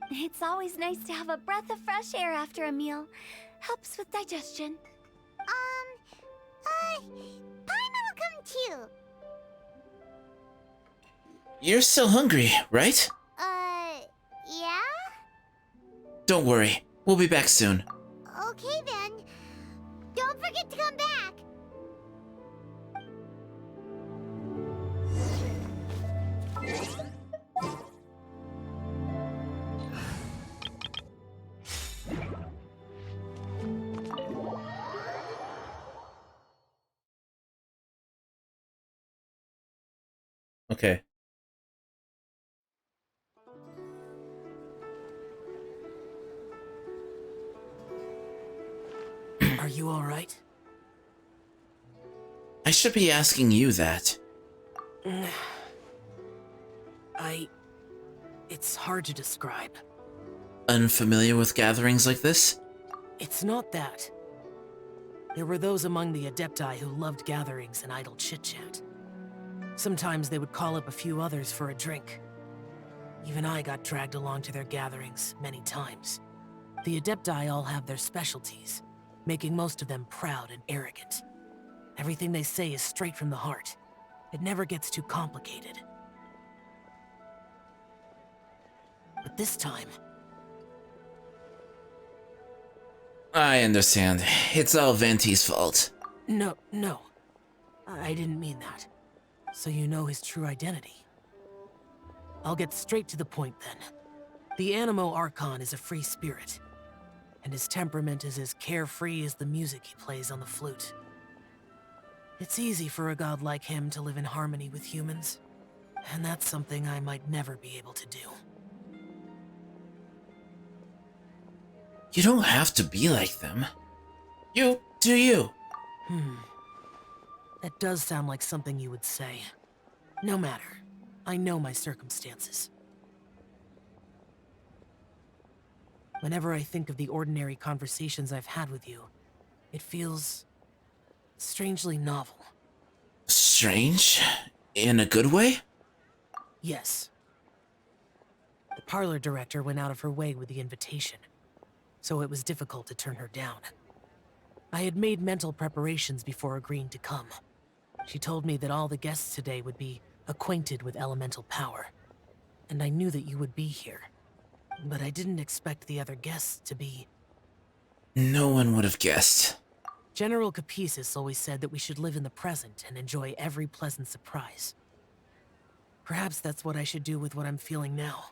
It's always nice to have a breath of fresh air after a meal. Helps with digestion.
Paimon will come too.
You're still hungry, right?
Yeah?
Don't worry, we'll be back soon.
Okay then. Don't forget to come back.
Okay.
Are you all right?
I should be asking you that.
It's hard to describe.
Unfamiliar with gatherings like this?
It's not that. There were those among the Adepti who loved gatherings and idle chit-chat. Sometimes they would call up a few others for a drink. Even I got dragged along to their gatherings many times. The Adepti all have their specialties, making most of them proud and arrogant. Everything they say is straight from the heart. It never gets too complicated. But this time...
I understand. It's all Venti's fault.
No. I didn't mean that. So you know his true identity. I'll get straight to the point then. The Animo Archon is a free spirit, and his temperament is as carefree as the music he plays on the flute. It's easy for a god like him to live in harmony with humans, and that's something I might never be able to do.
You don't have to be like them. You do you.
That does sound like something you would say. No matter. I know my circumstances. Whenever I think of the ordinary conversations I've had with you, it feels... strangely novel.
Strange? In a good way?
Yes. The parlor director went out of her way with the invitation, so it was difficult to turn her down. I had made mental preparations before agreeing to come. She told me that all the guests today would be acquainted with elemental power, and I knew that you would be here. But I didn't expect the other guests to be...
No one would have guessed.
General Capisis always said that we should live in the present and enjoy every pleasant surprise. Perhaps that's what I should do with what I'm feeling now.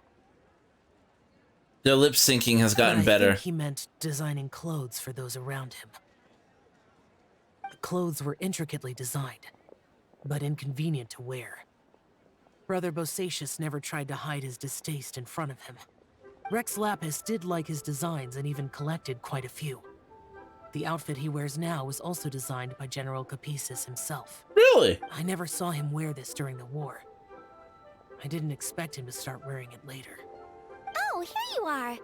Their lip syncing has gotten
But I
better.
think he meant designing clothes for those around him. The clothes were intricately designed, but inconvenient to wear. Brother Bosacius never tried to hide his distaste in front of him. Rex Lapis did like his designs and even collected quite a few. The outfit he wears now was also designed by General Capices himself.
Really?
I never saw him wear this during the war. I didn't expect him to start wearing it later.
Oh, here you are.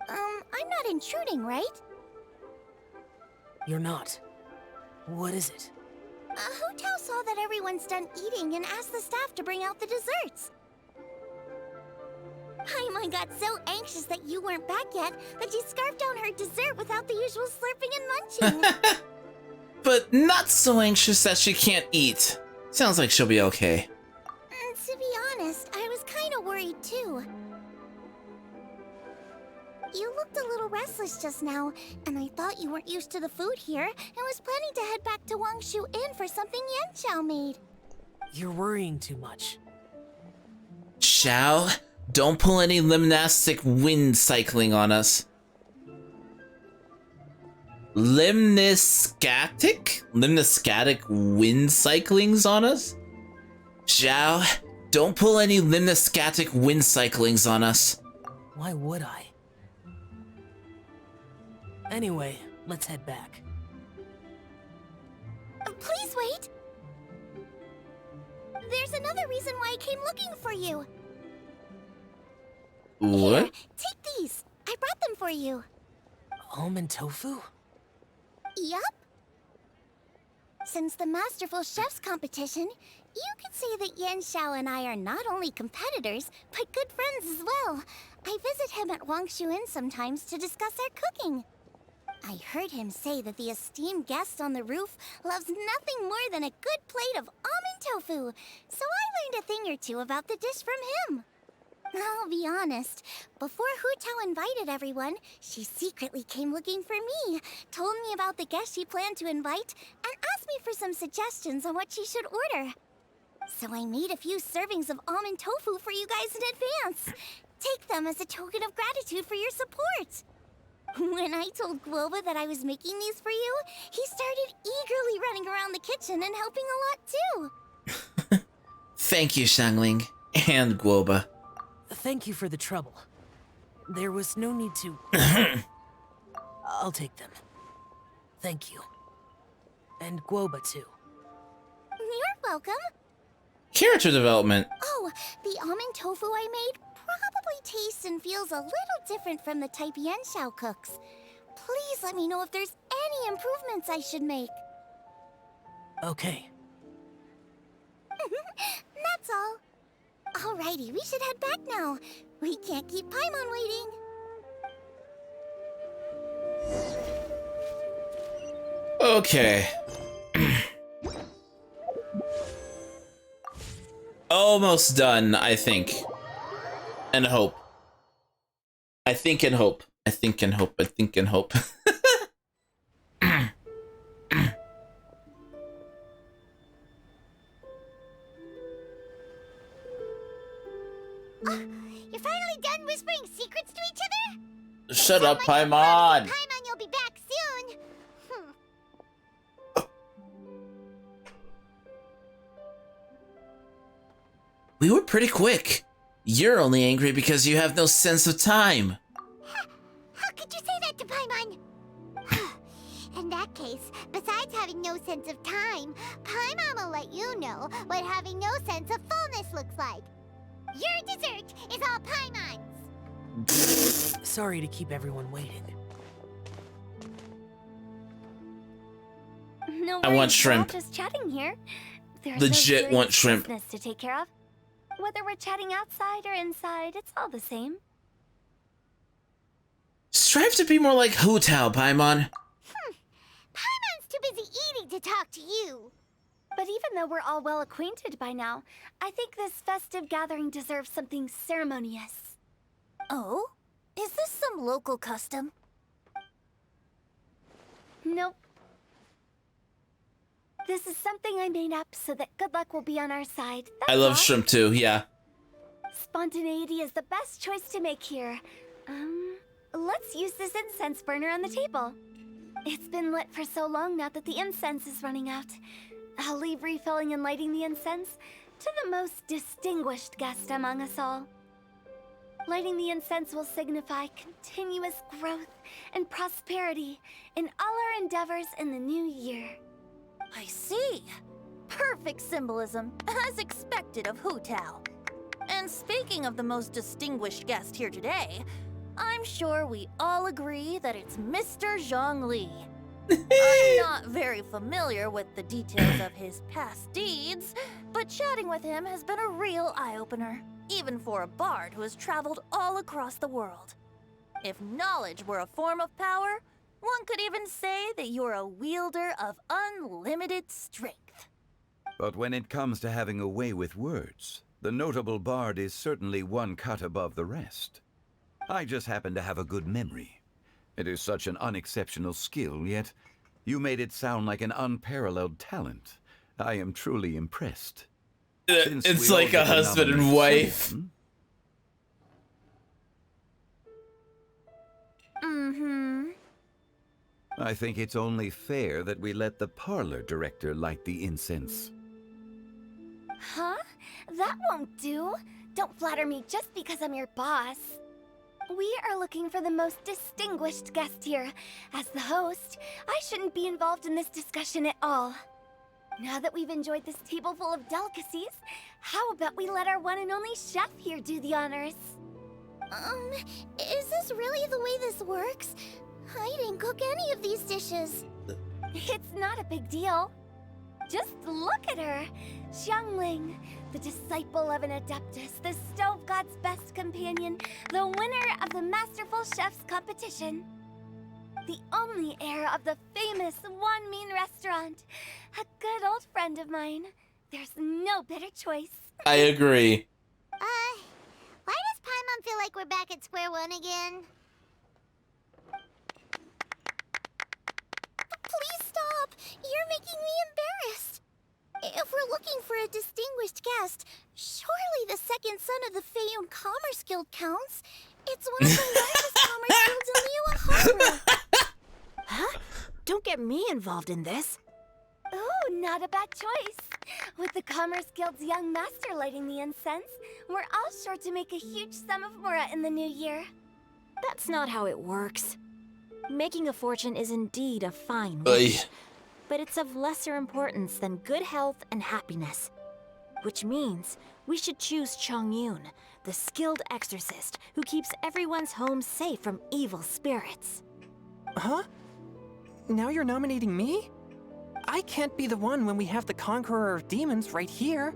I'm not intruding, right?
You're not. What is it?
Hu Tao saw that everyone's done eating and asked the staff to bring out the desserts. Paimon got so anxious that you weren't back yet that she scarfed down her dessert without the usual slurping and munching.
But not so anxious that she can't eat. Sounds like she'll be okay.
To be honest, I was kind of worried too. You looked a little restless just now, and I thought you weren't used to the food here and was planning to head back to Wangshu Inn for something Yanxiao made.
You're worrying too much.
Xiao, don't pull any limnastic wind cycling on us. Limnascatic wind cyclings on us? Xiao, don't pull any limnascatic wind cyclings on us.
Why would I? Anyway, let's head back.
Please wait! There's another reason why I came looking for you.
What?
Here, take these. I brought them for you.
Almond tofu?
Yup. Since the Masterful Chefs competition, you could say that Yanxiao and I are not only competitors, but good friends as well. I visit him at Wangshu Inn sometimes to discuss our cooking. I heard him say that the esteemed guest on the roof loves nothing more than a good plate of almond tofu, so I learned a thing or two about the dish from him. I'll be honest, before Hu Tao invited everyone, she secretly came looking for me, told me about the guest she planned to invite, and asked me for some suggestions on what she should order. So I made a few servings of almond tofu for you guys in advance. Take them as a token of gratitude for your support. When I told Guoba that I was making these for you, he started eagerly running around the kitchen and helping a lot too.
Thank you, Xiangling. And Guoba.
Thank you for the trouble. There was no need to... I'll take them. Thank you. And Guoba too.
You're welcome.
Character development.
Oh, the almond tofu I made probably tastes and feels a little different from the type Yanxiao cooks. Please let me know if there's any improvements I should make.
Okay.
That's all. Alrighty, we should head back now. We can't keep Paimon waiting.
Okay. Almost done, I think. And hope. I think and hope. I think and hope. I think and hope.
You're finally done whispering secrets to each other?
Shut up, Paimon!
Paimon, you'll be back soon.
We were pretty quick. You're only angry because you have no sense of time.
How could you say that to Paimon? In that case, besides having no sense of time, Paimon will let you know what having no sense of fullness looks like. Your dessert is all Paimon's.
Sorry to keep everyone waiting.
No
I want
worries, we're all
shrimp.
just chatting here. There's
Legit
no
want
serious
shrimp.
business to take care of. Whether we're chatting outside or inside, it's all the same.
Strive to be more like Hu Tao, Paimon.
Paimon's too busy eating to talk to you.
But even though we're all well acquainted by now, I think this festive gathering deserves something ceremonious.
Oh? Is this some local custom?
Nope. This is something I made up so that good luck will be on our side.
I love shrimp too, yeah.
Spontaneity is the best choice to make here. Let's use this incense burner on the table. It's been lit for so long now that the incense is running out. I'll leave refilling and lighting the incense to the most distinguished guest among us all. Lighting the incense will signify continuous growth and prosperity in all our endeavors in the new year.
I see. Perfect symbolism, as expected of Hu Tao. And speaking of the most distinguished guest here today, I'm sure we all agree that it's Mr. Zhongli. I'm not very familiar with the details of his past deeds, but chatting with him has been a real eye-opener, even for a bard who has traveled all across the world. If knowledge were a form of power, one could even say that you're a wielder of unlimited strength.
But when it comes to having a way with words, the notable bard is certainly one cut above the rest. I just happen to have a good memory. It is such an unexceptional skill, yet you made it sound like an unparalleled talent. I am truly impressed.
It's like a husband and wife.
I think it's only fair that we let the parlor director light the incense.
Huh? That won't do. Don't flatter me just because I'm your boss. We are looking for the most distinguished guest here. As the host, I shouldn't be involved in this discussion at all. Now that we've enjoyed this table full of delicacies, how about we let our one and only chef here do the honors?
Is this really the way this works? I didn't cook any of these dishes.
It's not a big deal. Just look at her. Xiangling, the disciple of an adeptus, the stove god's best companion, the winner of the Masterful Chef's competition. The only heir of the famous One Mean restaurant. A good old friend of mine. There's no better choice.
I agree.
Why does Paimon feel like we're back at square one again? Please stop! You're making me embarrassed. If we're looking for a distinguished guest, surely the second son of the Feiyun Commerce Guild counts. It's one of the largest commerce guilds in Liyue Harbor.
Huh? Don't get me involved in this.
Oh, not a bad choice. With the Commerce Guild's young master lighting the incense, we're all sure to make a huge sum of mora in the new year.
That's not how it works. Making a fortune is indeed a fine wish, but it's of lesser importance than good health and happiness. Which means we should choose Chongyun, the skilled exorcist who keeps everyone's home safe from evil spirits.
Huh? Now you're nominating me? I can't be the one when we have the Conqueror of Demons right here.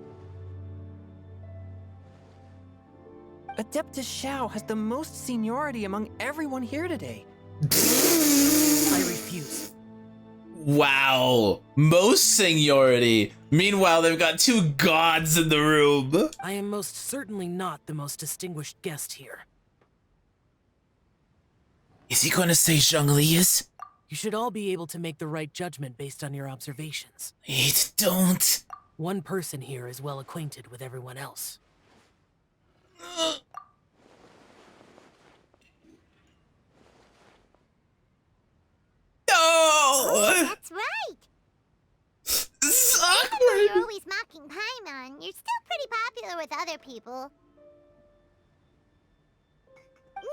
Adeptus Xiao has the most seniority among everyone here today. I refuse.
Wow. Most seniority. Meanwhile, they've got two gods in the room.
I am most certainly not the most distinguished guest here.
Is he going to say Zhongli is?
You should all be able to make the right judgment based on your observations.
Don't.
One person here is well acquainted with everyone else.
No!
That's right.
It's
Even
awkward.
though you're always mocking Paimon, you're still pretty popular with other people.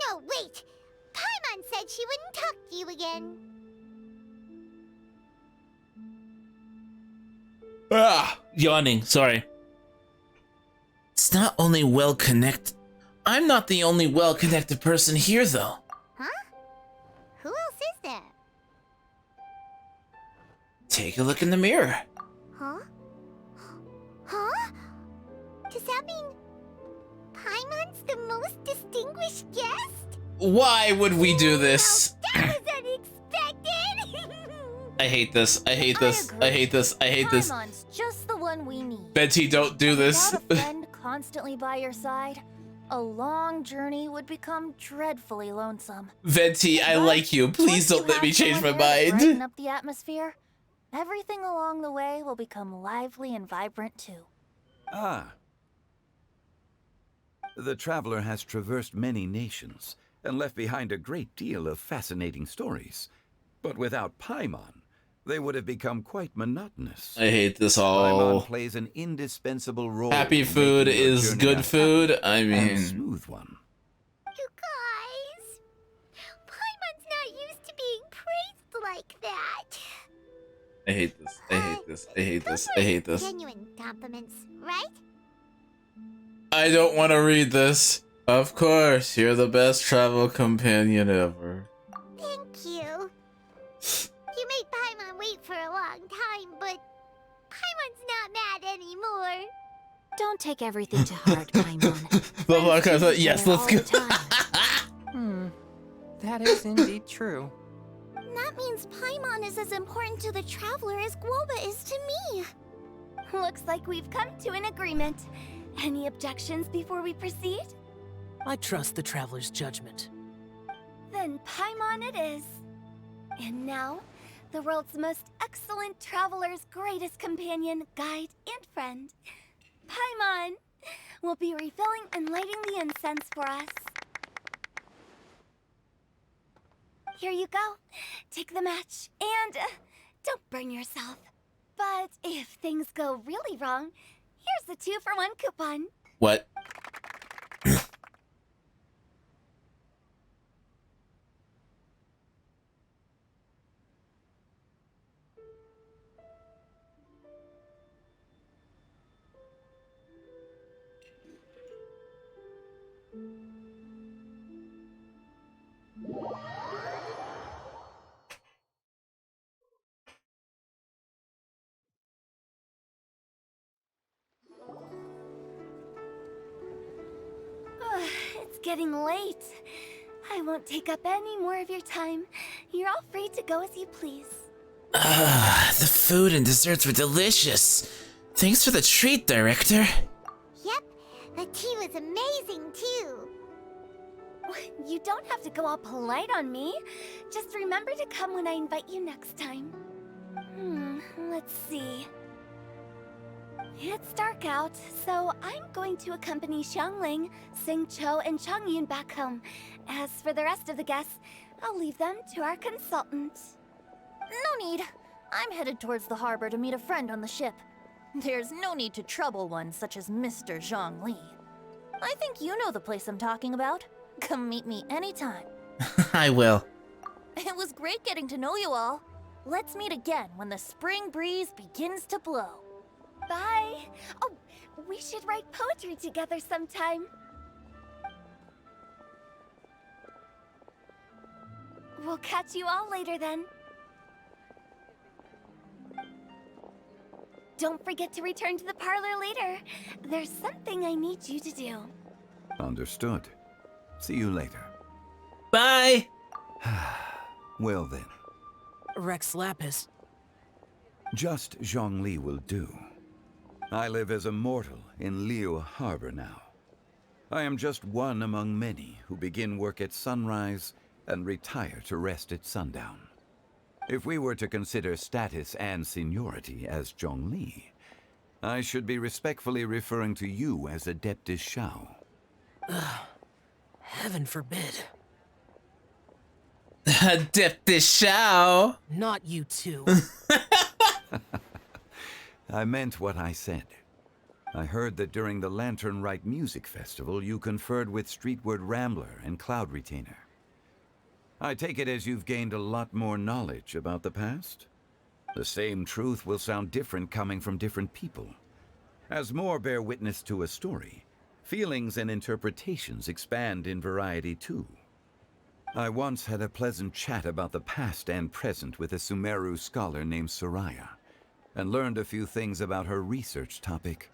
No, wait. Paimon said she wouldn't talk to you again.
Yawning, sorry. It's not only well-connected. I'm not the only well-connected person here, though.
Huh? Who else is there?
Take a look in the mirror.
Huh? Huh? Does that mean Paimon's the most distinguished guest?
Why would we do this?
That was unexpected!
I hate this. I hate this. I hate this. I hate this.
Paimon's just the one we need.
Betty, don't do this.
Without a friend constantly by your side, a long journey would become dreadfully lonesome.
Venti, I like you. Please don't let me change my
Brighten
mind.
up the atmosphere. everything along the way will become lively and vibrant too.
Ah. The traveler has traversed many nations and left behind a great deal of fascinating stories. But without Paimon, they would have become quite monotonous.
I hate this
Paimon
all.
plays an indispensable role.
Happy
in
food
making your
is
journey
good
a
food.
happy
I
and
mean,
smooth one.
You guys, Paimon's not used to being praised like that.
I hate this. I hate this. I hate this. I hate this.
Genuine compliments, right?
I don't want to read this. Of course, you're the best travel companion ever.
Thank you. You made Paimon wait for a long time, but Paimon's not mad anymore.
Don't take everything to heart, Paimon.
The fuck I thought, yes, let's go.
That is indeed true.
That means Paimon is as important to the traveler as Guoba is to me. Looks like we've come to an agreement. Any objections before we proceed?
I trust the traveler's judgment.
Then Paimon it is. And now, the world's most excellent traveler's greatest companion, guide, and friend, Paimon, will be refilling and lighting the incense for us. Here you go. Take the match, and don't burn yourself. But if things go really wrong, here's the 2-for-1 coupon.
What?
It's getting late. I won't take up any more of your time. You're all free to go as you please.
The food and desserts were delicious. Thanks for the treat, Director.
Yep, the tea was amazing too.
You don't have to go all polite on me. Just remember to come when I invite you next time. Let's see. It's dark out, so I'm going to accompany Xiangling, Xingqiu, and Changyun back home. As for the rest of the guests, I'll leave them to our consultant.
No need. I'm headed towards the harbor to meet a friend on the ship. There's no need to trouble one such as Mr. Zhongli. I think you know the place I'm talking about. Come meet me anytime.
I will.
It was great getting to know you all. Let's meet again when the spring breeze begins to blow.
Bye. Oh, we should write poetry together sometime. We'll catch you all later then. Don't forget to return to the parlor later. There's something I need you to do.
Understood. See you later.
Bye!
Well then.
Rex Lapis.
Just Zhongli will do. I live as a mortal in Liu Harbor now. I am just one among many who begin work at sunrise and retire to rest at sundown. If we were to consider status and seniority as Zhongli, I should be respectfully referring to you as Adeptus Shao.
Heaven forbid.
Adeptus Shao!
Not you two.
I meant what I said. I heard that during the Lantern Rite Music Festival, you conferred with Streetward Rambler and Cloud Retainer. I take it as you've gained a lot more knowledge about the past? The same truth will sound different coming from different people. As more bear witness to a story, feelings and interpretations expand in variety too. I once had a pleasant chat about the past and present with a Sumeru scholar named Soraya, and learned a few things about her research topic.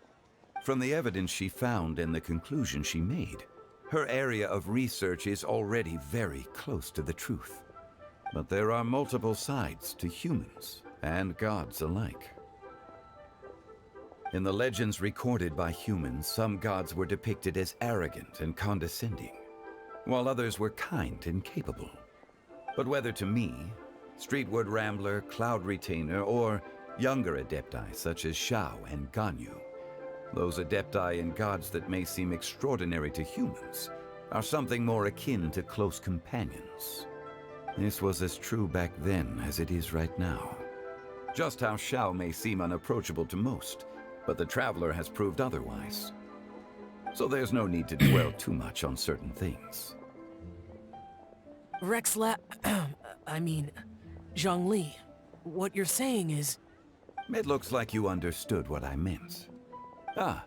From the evidence she found and the conclusion she made, her area of research is already very close to the truth. But there are multiple sides to humans and gods alike. In the legends recorded by humans, some gods were depicted as arrogant and condescending, while others were kind and capable. But whether to me, Streetward Rambler, Cloud Retainer, or younger Adepti such as Shao and Ganyu. Those Adepti and gods that may seem extraordinary to humans are something more akin to close companions. This was as true back then as it is right now. Just how Shao may seem unapproachable to most, but the Traveler has proved otherwise. So there's no need to dwell too much on certain things.
Zhongli, what you're saying is...
It looks like you understood what I meant. Ah.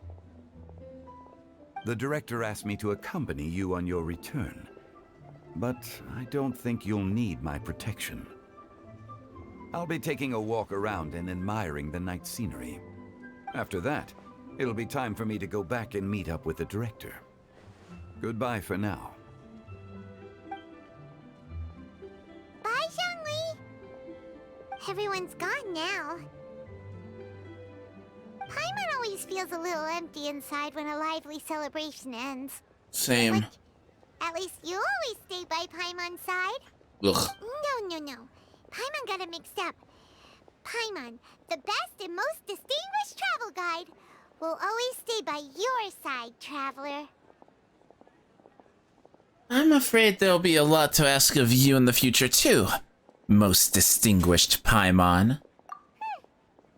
The director asked me to accompany you on your return, but I don't think you'll need my protection. I'll be taking a walk around and admiring the night scenery. After that, it'll be time for me to go back and meet up with the director. Goodbye for now.
Bye, Zhongli! Everyone's gone now. Paimon always feels a little empty inside when a lively celebration ends.
Same.
But at least you always stay by Paimon's side.
Ugh.
No. Paimon got it mixed up. Paimon, the best and most distinguished travel guide, will always stay by your side, traveler.
I'm afraid there'll be a lot to ask of you in the future, too, most distinguished Paimon.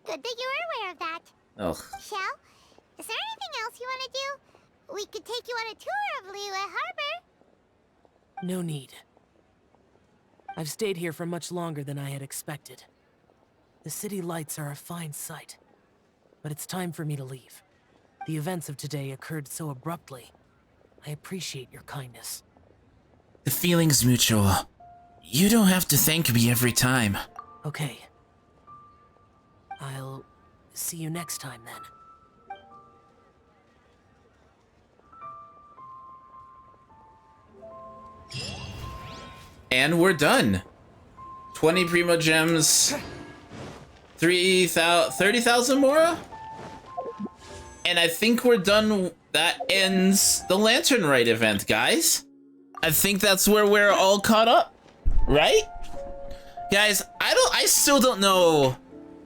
Good that you're aware of that.
Ugh.
Shell, is there anything else you want to do? We could take you on a tour of Liyue Harbor.
No need. I've stayed here for much longer than I had expected. The city lights are a fine sight, but it's time for me to leave. The events of today occurred so abruptly. I appreciate your kindness.
The feeling's mutual. You don't have to thank me every time.
Okay. I'll see you next time, then.
And we're done. 20 Primo Gems. 30,000 Mora? And I think we're done. That ends the Lantern Rite event, guys. I think that's where we're all caught up, right? Guys, I still don't know.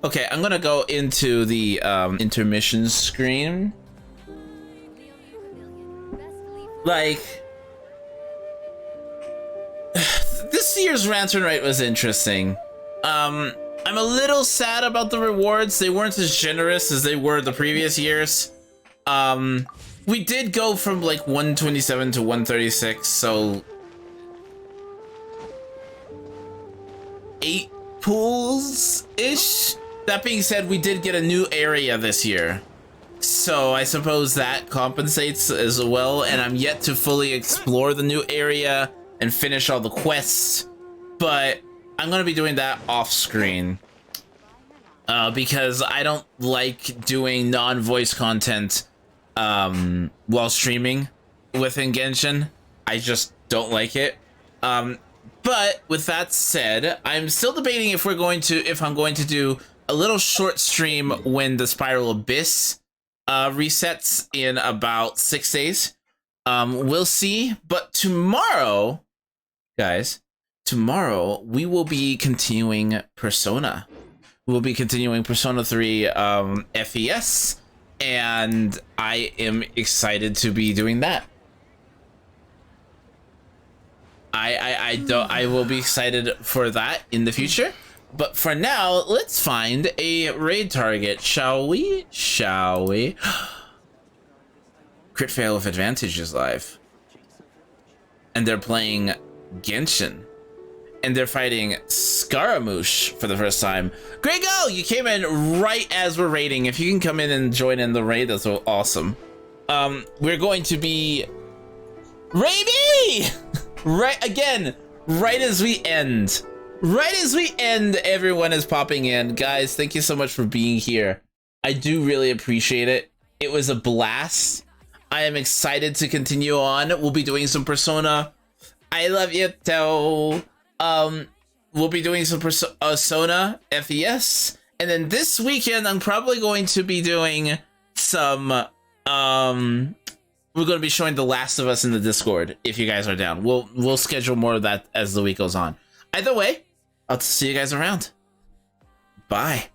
Okay, I'm gonna go into the intermission screen. Like, this year's Lantern Rite was interesting. I'm a little sad about the rewards. They weren't as generous as they were the previous years. We did go from like 127 to 136, so 8 pools-ish. That being said, we did get a new area this year, so I suppose that compensates as well, and I'm yet to fully explore the new area and finish all the quests, but I'm gonna be doing that off-screen because I don't like doing non-voice content while streaming within Genshin. I just don't like it. But with that said, I'm still debating if I'm going to do a little short stream when the Spiral Abyss resets in about 6 days. We'll see. But tomorrow, guys, we will be continuing Persona. We'll be continuing Persona 3 FES, and I am excited to be doing that. I will be excited for that in the future. But for now, let's find a raid target, shall we? Crit fail with advantage is live. And they're playing Genshin. And they're fighting Scaramouche for the first time. Grego, you came in right as we're raiding. If you can come in and join in the raid, that's awesome. We're going to be... Raby! Right as we end. Right as we end, everyone is popping in. Guys, thank you so much for being here. I do really appreciate it. It was a blast. I am excited to continue on. We'll be doing some Persona. I love you, too. We'll be doing some Persona FES. And then this weekend, I'm probably going to be doing some... We're going to be showing The Last of Us in the Discord, if you guys are down. We'll schedule more of that as the week goes on. Either way, I'll see you guys around. Bye.